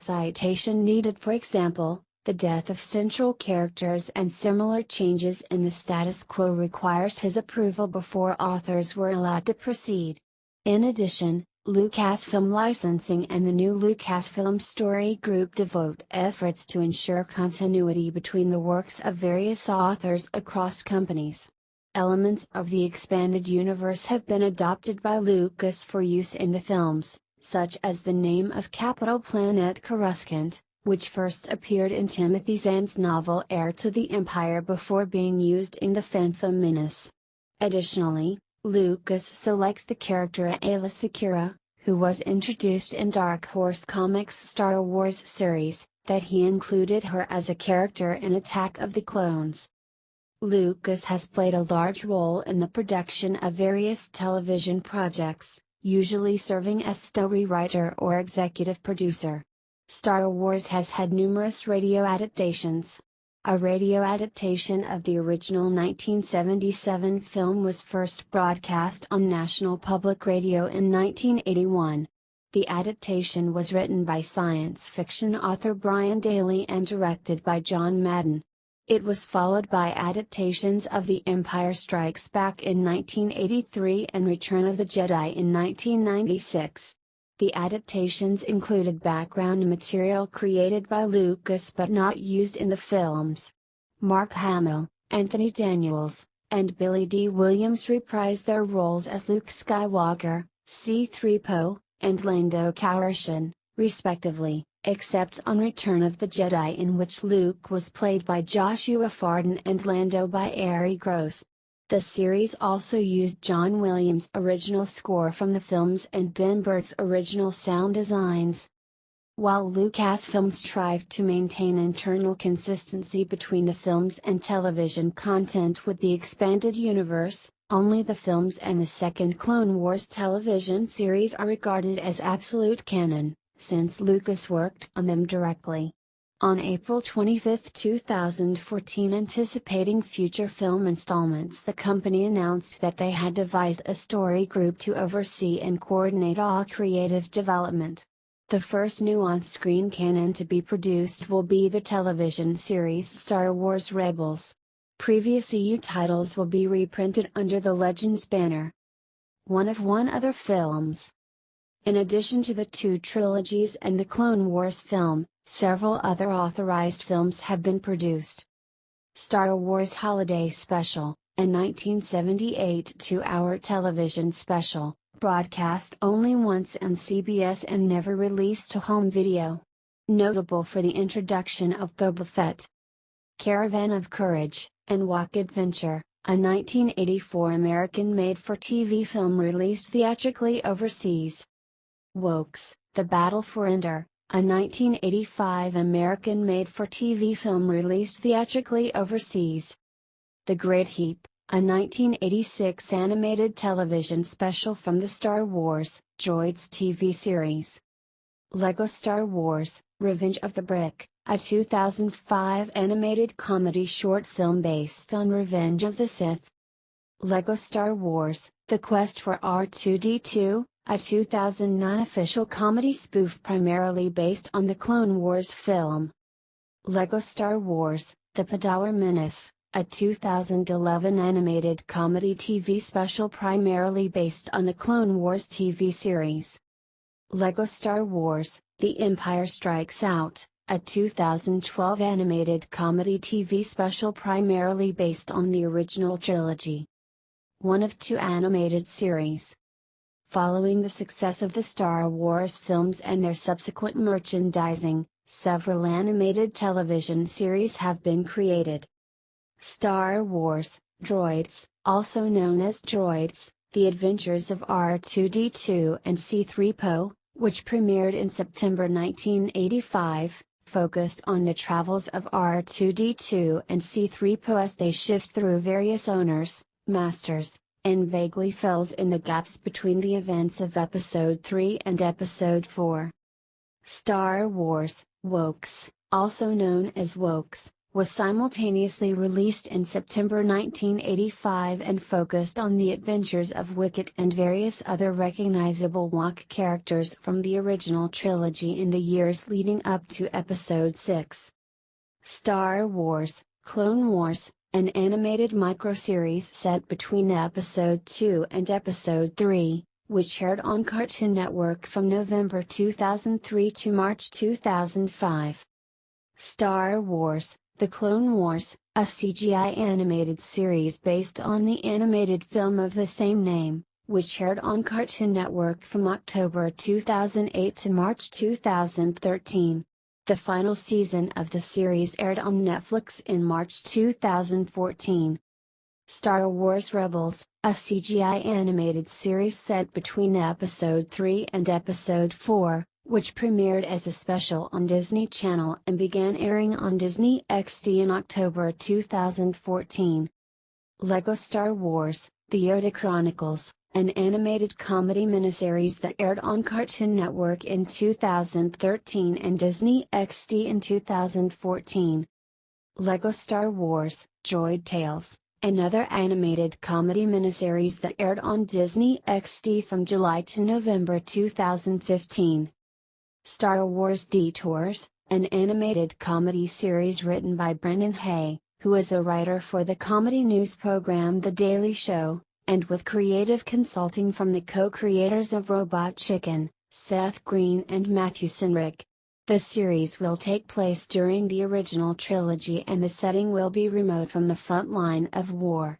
Citation needed. For example, the death of central characters and similar changes in the status quo requires his approval before authors were allowed to proceed. In addition, Lucasfilm Licensing and the new Lucasfilm Story Group devote efforts to ensure continuity between the works of various authors across companies. Elements of the expanded universe have been adopted by Lucas for use in the films, such as the name of capital planet Coruscant, which first appeared in Timothy Zahn's novel Heir to the Empire before being used in The Phantom Menace. Additionally, Lucas selected the character Aayla Secura, who was introduced in Dark Horse Comics' Star Wars series, that he included her as a character in Attack of the Clones. Lucas has played a large role in the production of various television projects, usually serving as story writer or executive producer. Star Wars has had numerous radio adaptations. A radio adaptation of the original 1977 film was first broadcast on National Public Radio in 1981. The adaptation was written by science fiction author Brian Daley and directed by John Madden. It was followed by adaptations of The Empire Strikes Back in 1983 and Return of the Jedi in 1996. The adaptations included background material created by Lucas but not used in the films. Mark Hamill, Anthony Daniels, and Billy D. Williams reprised their roles as Luke Skywalker, C-3PO, and Lando Calrissian, respectively, except on Return of the Jedi, in which Luke was played by Joshua Fardon and Lando by Ari Gross. The series also used John Williams' original score from the films and Ben Burtt's original sound designs. While Lucasfilm strived to maintain internal consistency between the films and television content with the expanded universe, only the films and the second Clone Wars television series are regarded as absolute canon, since Lucas worked on them directly. On April 25, 2014, anticipating future film installments, the company announced that they had devised a story group to oversee and coordinate all creative development. The first new on-screen canon to be produced will be the television series Star Wars Rebels. Previous EU titles will be reprinted under the Legends banner. One other films. In addition to the two trilogies and the Clone Wars film, several other authorized films have been produced. Star Wars Holiday Special, a 1978 two-hour television special, broadcast only once on CBS and never released to home video. Notable for the introduction of Boba Fett. Caravan of Courage, and Walk Adventure, a 1984 American made-for-TV film released theatrically overseas. Wokes, The Battle for Endor, a 1985 American made-for-TV film released theatrically overseas. The Great Heap, a 1986 animated television special from the Star Wars, Droids TV series. Lego Star Wars, Revenge of the Brick, a 2005 animated comedy short film based on Revenge of the Sith. Lego Star Wars, The Quest for R2-D2, a 2009 official comedy spoof primarily based on the Clone Wars film. Lego Star Wars, The Padawan Menace, a 2011 animated comedy TV special primarily based on the Clone Wars TV series. Lego Star Wars, The Empire Strikes Out, a 2012 animated comedy TV special primarily based on the original trilogy. One of two animated series. Following the success of the Star Wars films and their subsequent merchandising, several animated television series have been created. Star Wars, Droids, also known as Droids, The Adventures of R2-D2 and C-3PO, which premiered in September 1985, focused on the travels of R2-D2 and C-3PO as they shift through various owners, masters, and vaguely fills in the gaps between the events of Episode 3 and Episode 4. Star Wars, Wokes, also known as Wokes, was simultaneously released in September 1985 and focused on the adventures of Wicket and various other recognizable Wok characters from the original trilogy in the years leading up to Episode 6. Star Wars, Clone Wars, an animated microseries set between Episode 2 and Episode 3, which aired on Cartoon Network from November 2003 to March 2005. Star Wars, The Clone Wars, a CGI animated series based on the animated film of the same name, which aired on Cartoon Network from October 2008 to March 2013. The final season of the series aired on Netflix in March 2014. Star Wars Rebels, a CGI animated series set between Episode 3 and Episode 4, which premiered as a special on Disney Channel and began airing on Disney XD in October 2014. Lego Star Wars, The Yoda Chronicles, an animated comedy miniseries that aired on Cartoon Network in 2013 and Disney XD in 2014. Lego Star Wars, Droid Tales, another animated comedy miniseries that aired on Disney XD from July to November 2015. Star Wars Detours, an animated comedy series written by Brendan Hay, who is a writer for the comedy news program The Daily Show, and with creative consulting from the co-creators of Robot Chicken, Seth Green and Matthew Sinrick. The series will take place during the original trilogy and the setting will be remote from the front line of war.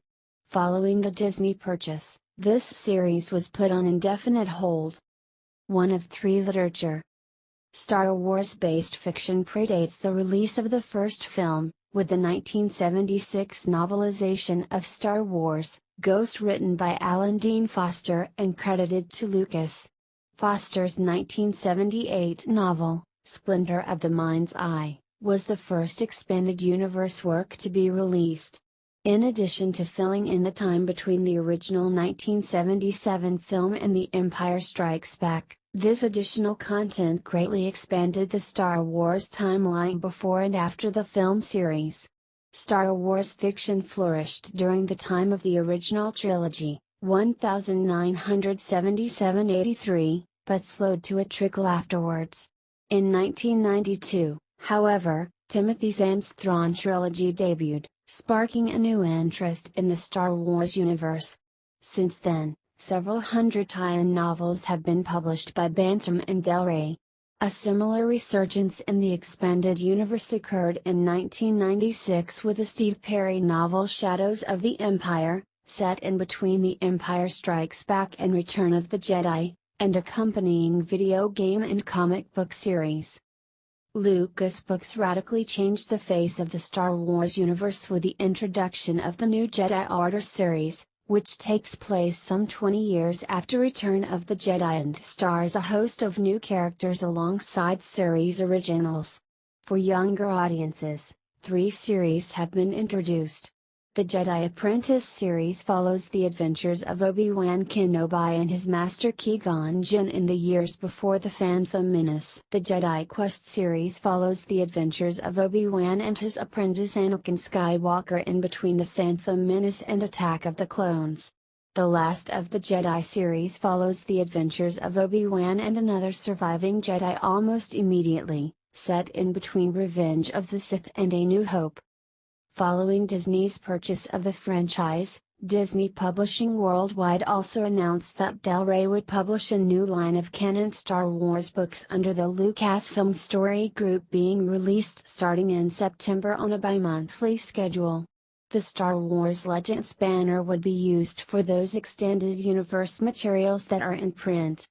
Following the Disney purchase, this series was put on indefinite hold. One of three literature. Star Wars-based fiction predates the release of the first film, with the 1976 novelization of Star Wars, Ghost written by Alan Dean Foster and credited to Lucas. Foster's 1978 novel, Splinter of the Mind's Eye, was the first expanded universe work to be released. In addition to filling in the time between the original 1977 film and The Empire Strikes Back, this additional content greatly expanded the Star Wars timeline before and after the film series. Star Wars fiction flourished during the time of the original trilogy, 1977-83, but slowed to a trickle afterwards. In 1992, however, Timothy Zahn's Thrawn trilogy debuted, sparking a new interest in the Star Wars universe. Since then, several hundred tie-in novels have been published by Bantam and Del Rey. A similar resurgence in the expanded universe occurred in 1996 with the Steve Perry novel Shadows of the Empire, set in between The Empire Strikes Back and Return of the Jedi, and accompanying video game and comic book series. Lucas Books radically changed the face of the Star Wars universe with the introduction of the new Jedi Order series, which takes place some 20 years after Return of the Jedi and stars a host of new characters alongside series originals. For younger audiences, 3 series have been introduced. The Jedi Apprentice series follows the adventures of Obi-Wan Kenobi and his master Qui-Gon Jinn in the years before the Phantom Menace. The Jedi Quest series follows the adventures of Obi-Wan and his apprentice Anakin Skywalker in between the Phantom Menace and Attack of the Clones. The Last of the Jedi series follows the adventures of Obi-Wan and another surviving Jedi almost immediately, set in between Revenge of the Sith and A New Hope. Following Disney's purchase of the franchise, Disney Publishing Worldwide also announced that Del Rey would publish a new line of canon Star Wars books under the Lucasfilm Story Group, being released starting in September on a bi-monthly schedule. The Star Wars Legends banner would be used for those extended universe materials that are in print.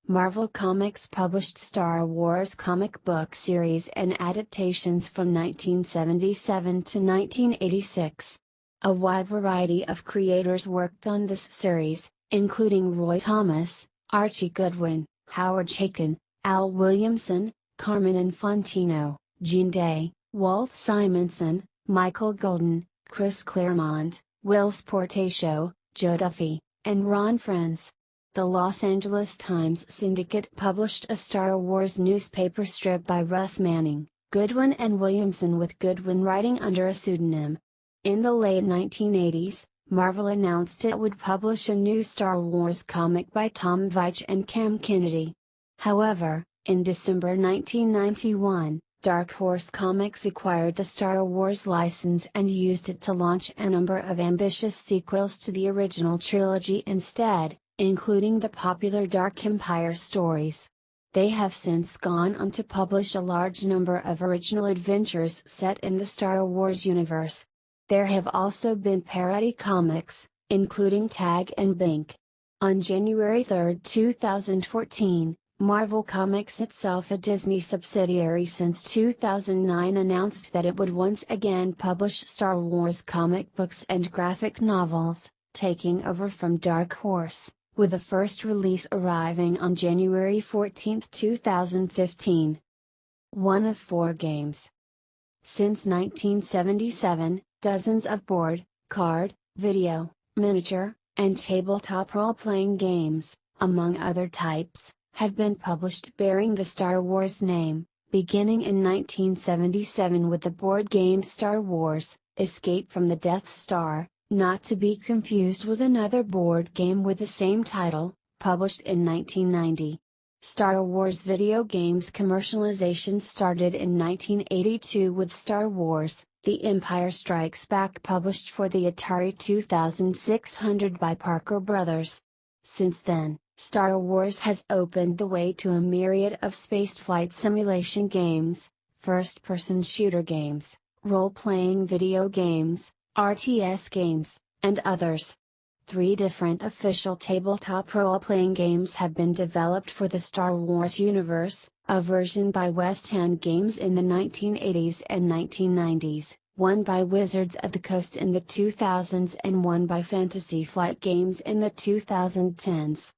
Marvel Comics published Star Wars comic book series and adaptations from 1977 to 1986. A wide variety of creators worked on this series, including Roy Thomas, Archie Goodwin, Howard Chaykin, Al Williamson, Carmen Infantino, Gene Day, Walt Simonson, Michael Golden, Chris Claremont, Will Sportacio, Joe Duffy, and Ron Frenz. The Los Angeles Times Syndicate published a Star Wars newspaper strip by Russ Manning, Goodwin and Williamson, with Goodwin writing under a pseudonym. In the late 1980s, Marvel announced it would publish a new Star Wars comic by Tom Veitch and Cam Kennedy. However, in December 1991, Dark Horse Comics acquired the Star Wars license and used it to launch a number of ambitious sequels to the original trilogy instead, including the popular Dark Empire stories. They have since gone on to publish a large number of original adventures set in the Star Wars universe. There have also been parody comics, including Tag and Bink. On January 3, 2014, Marvel Comics, itself a Disney subsidiary since 2009, announced that it would once again publish Star Wars comic books and graphic novels, taking over from Dark Horse, with the first release arriving on January 14, 2015. One of 4 games. Since 1977, dozens of board, card, video, miniature, and tabletop role-playing games, among other types, have been published bearing the Star Wars name, beginning in 1977 with the board game Star Wars: Escape from the Death Star, not to be confused with another board game with the same title, published in 1990. Star Wars video games commercialization started in 1982 with Star Wars: The Empire Strikes Back, published for the Atari 2600 by Parker Brothers. Since then, Star Wars has opened the way to a myriad of spaceflight simulation games, first-person shooter games, role-playing video games, RTS games, and others. 3 different official tabletop role-playing games have been developed for the Star Wars universe, a version by West End Games in the 1980s and 1990s, one by Wizards of the Coast in the 2000s, and one by Fantasy Flight Games in the 2010s.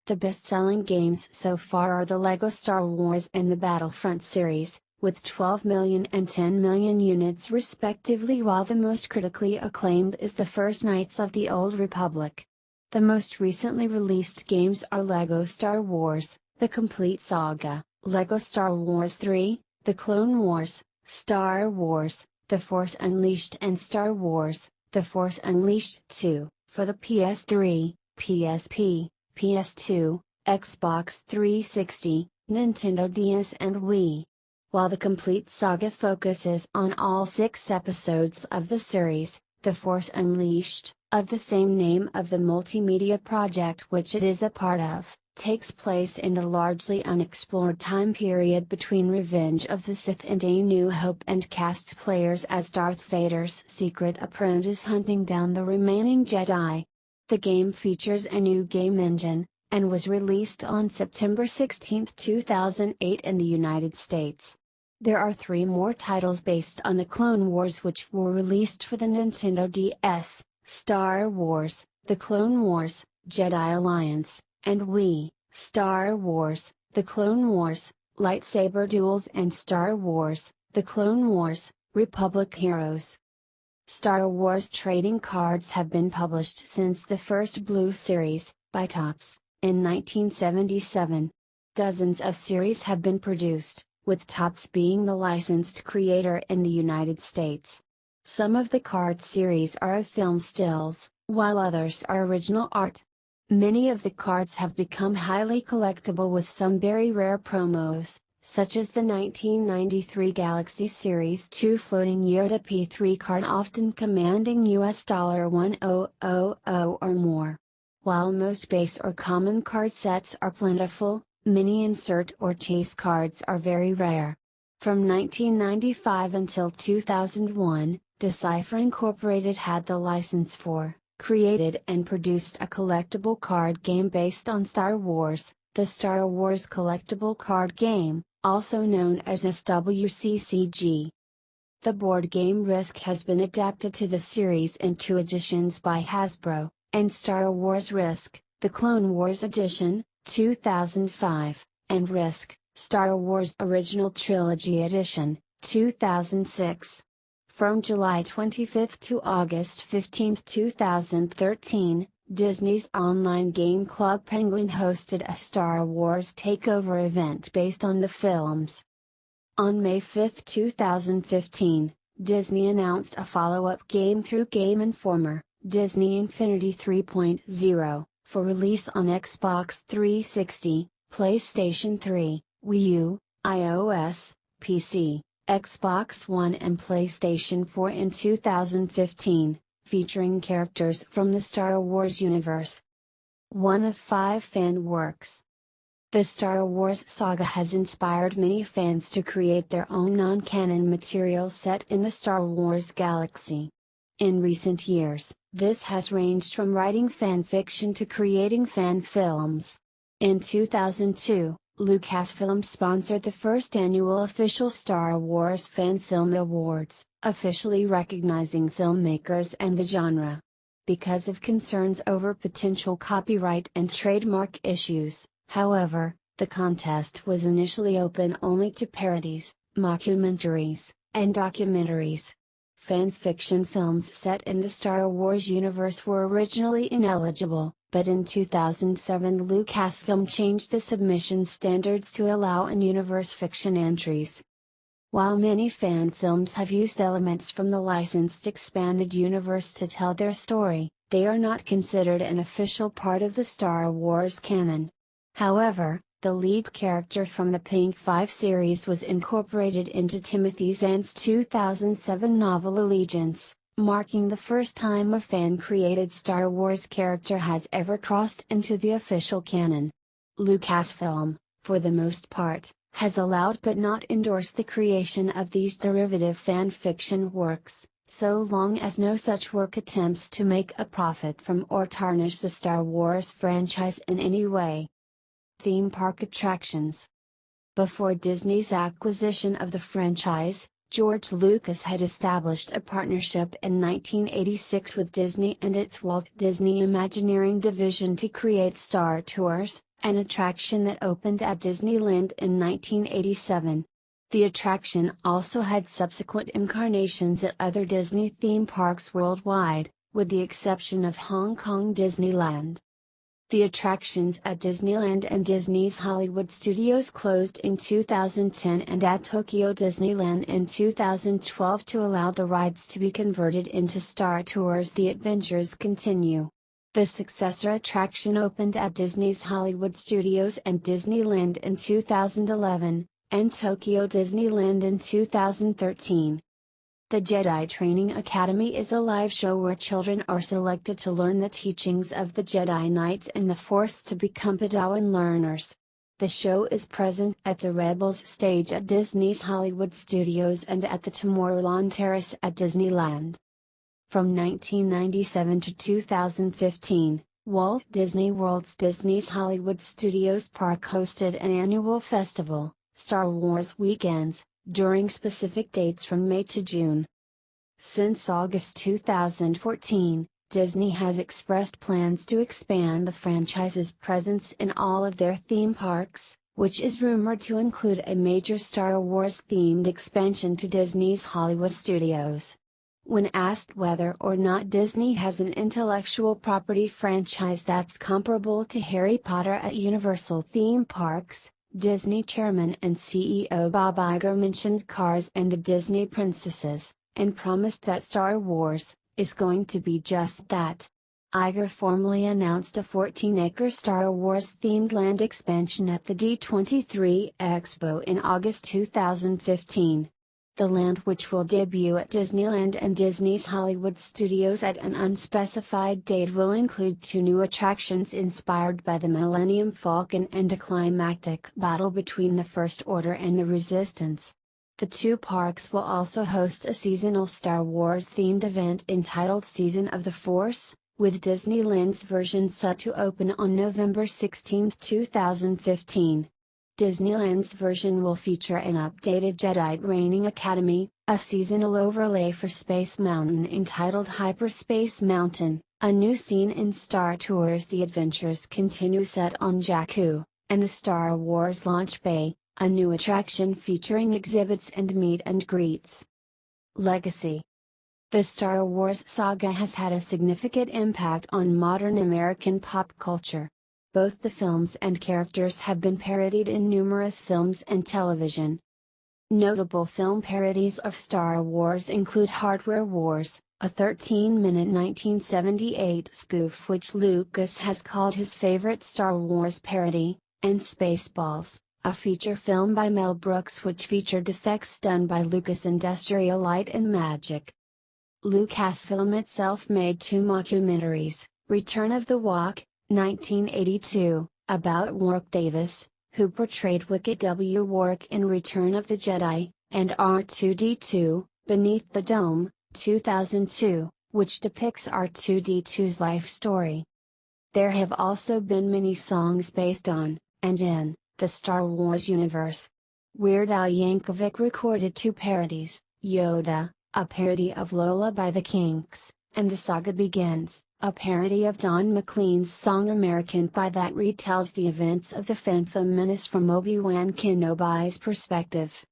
The best-selling games so far are the LEGO Star Wars and the Battlefront series, with 12 million and 10 million units respectively, while the most critically acclaimed is the First Knights of the Old Republic. The most recently released games are LEGO Star Wars: The Complete Saga, LEGO Star Wars 3, The Clone Wars, Star Wars: The Force Unleashed, and Star Wars: The Force Unleashed 2, for the PS3, PSP, PS2, Xbox 360, Nintendo DS and Wii. While the complete saga focuses on all 6 episodes of the series, The Force Unleashed, of the same name of the multimedia project which it is a part of, takes place in the largely unexplored time period between Revenge of the Sith and A New Hope, and casts players as Darth Vader's secret apprentice hunting down the remaining Jedi. The game features a new game engine, and was released on September 16, 2008 in the United States. There are 3 more titles based on the Clone Wars which were released for the Nintendo DS: Star Wars, The Clone Wars, Jedi Alliance, and Wii: Star Wars, The Clone Wars, Lightsaber Duels, and Star Wars, The Clone Wars, Republic Heroes. Star Wars trading cards have been published since the first Blue Series, by Topps, in 1977. Dozens of series have been produced, with Topps being the licensed creator in the United States. Some of the card series are of film stills, while others are original art. Many of the cards have become highly collectible with some very rare promos, such as the 1993 Galaxy Series 2 Floating Yoda P3 card, often commanding $1,000 or more. While most base or common card sets are plentiful, mini insert or chase cards are very rare. From 1995 until 2001, Decipher Incorporated had the license for, created and produced a collectible card game based on Star Wars, the Star Wars Collectible Card Game, also known as SWCCG. The board game Risk has been adapted to the series in 2 editions by Hasbro, and Star Wars Risk, the Clone Wars Edition, 2005, and Risk, Star Wars Original Trilogy Edition, 2006. From July 25 to August 15, 2013, Disney's online game club Penguin hosted a Star Wars takeover event based on the films. On May 5, 2015, Disney announced a follow-up game through Game Informer, Disney Infinity 3.0, for release on Xbox 360, PlayStation 3, Wii U, iOS, PC, Xbox One and PlayStation 4 in 2015, featuring characters from the Star Wars universe. One of 5 fan works. The Star Wars saga has inspired many fans to create their own non-canon material set in the Star Wars galaxy. In recent years, this has ranged from writing fan fiction to creating fan films. In 2002, Lucasfilm sponsored the first annual official Star Wars Fan Film Awards, officially recognizing filmmakers and the genre. Because of concerns over potential copyright and trademark issues, however, the contest was initially open only to parodies, mockumentaries, and documentaries. Fan fiction films set in the Star Wars universe were originally ineligible, but in 2007 Lucasfilm changed the submission standards to allow in-universe fiction entries. While many fan films have used elements from the licensed expanded universe to tell their story, they are not considered an official part of the Star Wars canon. However, the lead character from the Pink 5 series was incorporated into Timothy Zahn's 2007 novel Allegiance, marking the first time a fan-created Star Wars character has ever crossed into the official canon. Lucasfilm, for the most part, has allowed but not endorsed the creation of these derivative fan fiction works, so long as no such work attempts to make a profit from or tarnish the Star Wars franchise in any way. Theme park attractions. Before Disney's acquisition of the franchise, George Lucas had established a partnership in 1986 with Disney and its Walt Disney Imagineering division to create Star Tours, an attraction that opened at Disneyland in 1987. The attraction also had subsequent incarnations at other Disney theme parks worldwide, with the exception of Hong Kong Disneyland. The attractions at Disneyland and Disney's Hollywood Studios closed in 2010 and at Tokyo Disneyland in 2012 to allow the rides to be converted into Star Tours. The adventures continue. The successor attraction opened at Disney's Hollywood Studios and Disneyland in 2011, and Tokyo Disneyland in 2013. The Jedi Training Academy is a live show where children are selected to learn the teachings of the Jedi Knights and the Force to become Padawan learners. The show is present at the Rebels stage at Disney's Hollywood Studios and at the Tomorrowland Terrace at Disneyland. From 1997 to 2015, Walt Disney World's Disney's Hollywood Studios Park hosted an annual festival, Star Wars Weekends, during specific dates from May to June. Since August 2014, Disney has expressed plans to expand the franchise's presence in all of their theme parks, which is rumored to include a major Star Wars-themed expansion to Disney's Hollywood Studios. When asked whether or not Disney has an intellectual property franchise that's comparable to Harry Potter at Universal theme parks, Disney chairman and CEO Bob Iger mentioned Cars and the Disney Princesses, and promised that Star Wars is going to be just that. Iger formally announced a 14-acre Star Wars-themed land expansion at the D23 Expo in August 2015. The land, which will debut at Disneyland and Disney's Hollywood Studios at an unspecified date, will include 2 new attractions inspired by the Millennium Falcon and a climactic battle between the First Order and the Resistance. The 2 parks will also host a seasonal Star Wars-themed event entitled Season of the Force, with Disneyland's version set to open on November 16, 2015. Disneyland's version will feature an updated Jedi Training Academy, a seasonal overlay for Space Mountain entitled Hyperspace Mountain, a new scene in Star Tours The Adventures Continue set on Jakku, and the Star Wars Launch Bay, a new attraction featuring exhibits and meet and greets. Legacy. The Star Wars saga has had a significant impact on modern American pop culture. Both the films and characters have been parodied in numerous films and television. Notable film parodies of Star Wars include Hardware Wars, a 13-minute 1978 spoof which Lucas has called his favorite Star Wars parody, and Spaceballs, a feature film by Mel Brooks which featured effects done by Lucas Industrial Light and Magic. Lucasfilm itself made 2 mockumentaries, Return of the Wok, 1982, about Warwick Davis, who portrayed Wicket W. Warwick in Return of the Jedi, and R2-D2, Beneath the Dome, 2002, which depicts R2-D2's life story. There have also been many songs based on, and in, the Star Wars universe. Weird Al Yankovic recorded 2 parodies, Yoda, a parody of Lola by the Kinks, and The Saga Begins, a parody of Don McLean's song American Pie that retells the events of the Phantom Menace from Obi-Wan Kenobi's perspective.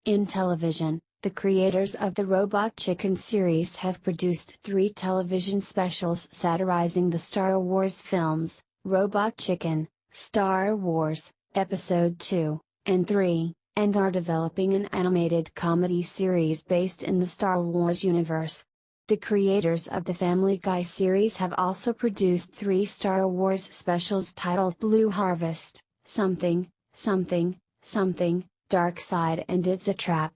In television, the creators of the Robot Chicken series have produced 3 television specials satirizing the Star Wars films, Robot Chicken, Star Wars, Episode 2, and 3, and are developing an animated comedy series based in the Star Wars universe. The creators of the Family Guy series have also produced 3 Star Wars specials titled Blue Harvest, Something, Something, Something, Dark Side and It's a Trap.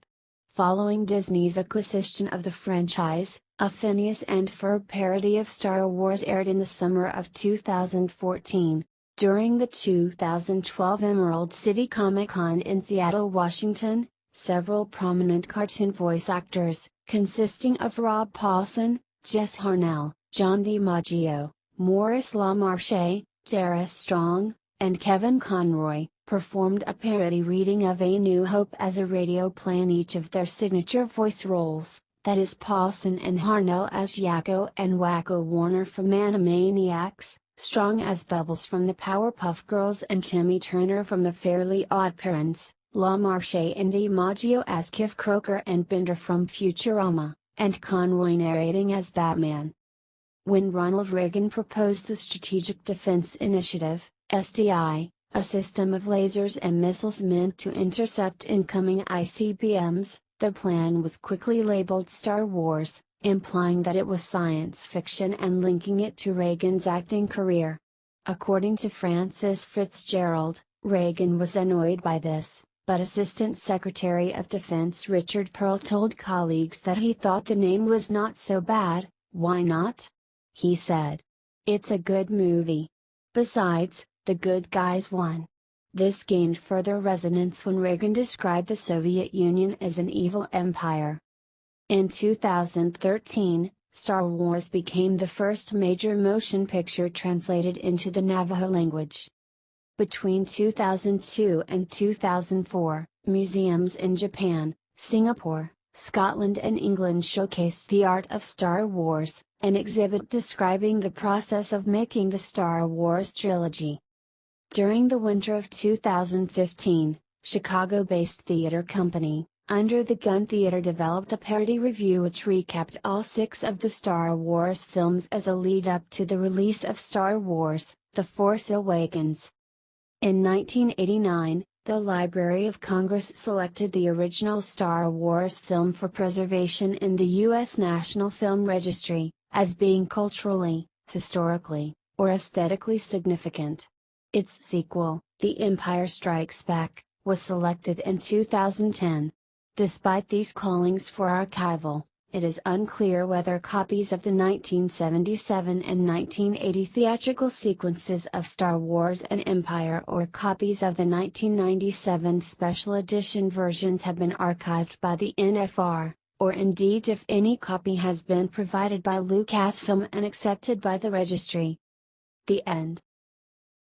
Following Disney's acquisition of the franchise, a Phineas and Ferb parody of Star Wars aired in the summer of 2014. During the 2012 Emerald City Comic-Con in Seattle, Washington, several prominent cartoon voice actors, consisting of Rob Paulsen, Jess Harnell, John DiMaggio, Maurice LaMarche, Dara Strong, and Kevin Conroy, performed a parody reading of A New Hope as a radio play in each of their signature voice roles, that is Paulsen and Harnell as Yakko and Wacko Warner from Animaniacs, Strong as Bubbles from the Powerpuff Girls and Timmy Turner from the Fairly OddParents, LaMarche and DiMaggio as Kif Kroker and Bender from Futurama, and Conroy narrating as Batman. When Ronald Reagan proposed the Strategic Defense Initiative, SDI, a system of lasers and missiles meant to intercept incoming ICBMs, the plan was quickly labeled Star Wars, implying that it was science fiction and linking it to Reagan's acting career. According to Francis Fitzgerald, Reagan was annoyed by this, but Assistant Secretary of Defense Richard Perle told colleagues that he thought the name was not so bad. Why not? He said. It's a good movie. Besides, the good guys won. This gained further resonance when Reagan described the Soviet Union as an evil empire. In 2013, Star Wars became the first major motion picture translated into the Navajo language. Between 2002 and 2004, museums in Japan, Singapore, Scotland and England showcased the art of Star Wars, an exhibit describing the process of making the Star Wars trilogy. During the winter of 2015, Chicago-based theater company, Under the Gun Theater developed a parody review which recapped all 6 of the Star Wars films as a lead-up to the release of Star Wars: The Force Awakens. In 1989, the Library of Congress selected the original Star Wars film for preservation in the U.S. National Film Registry, as being culturally, historically, or aesthetically significant. Its sequel, The Empire Strikes Back, was selected in 2010. Despite these callings for archival, it is unclear whether copies of the 1977 and 1980 theatrical sequences of Star Wars and Empire or copies of the 1997 special edition versions have been archived by the NFR, or indeed if any copy has been provided by Lucasfilm and accepted by the registry. The end.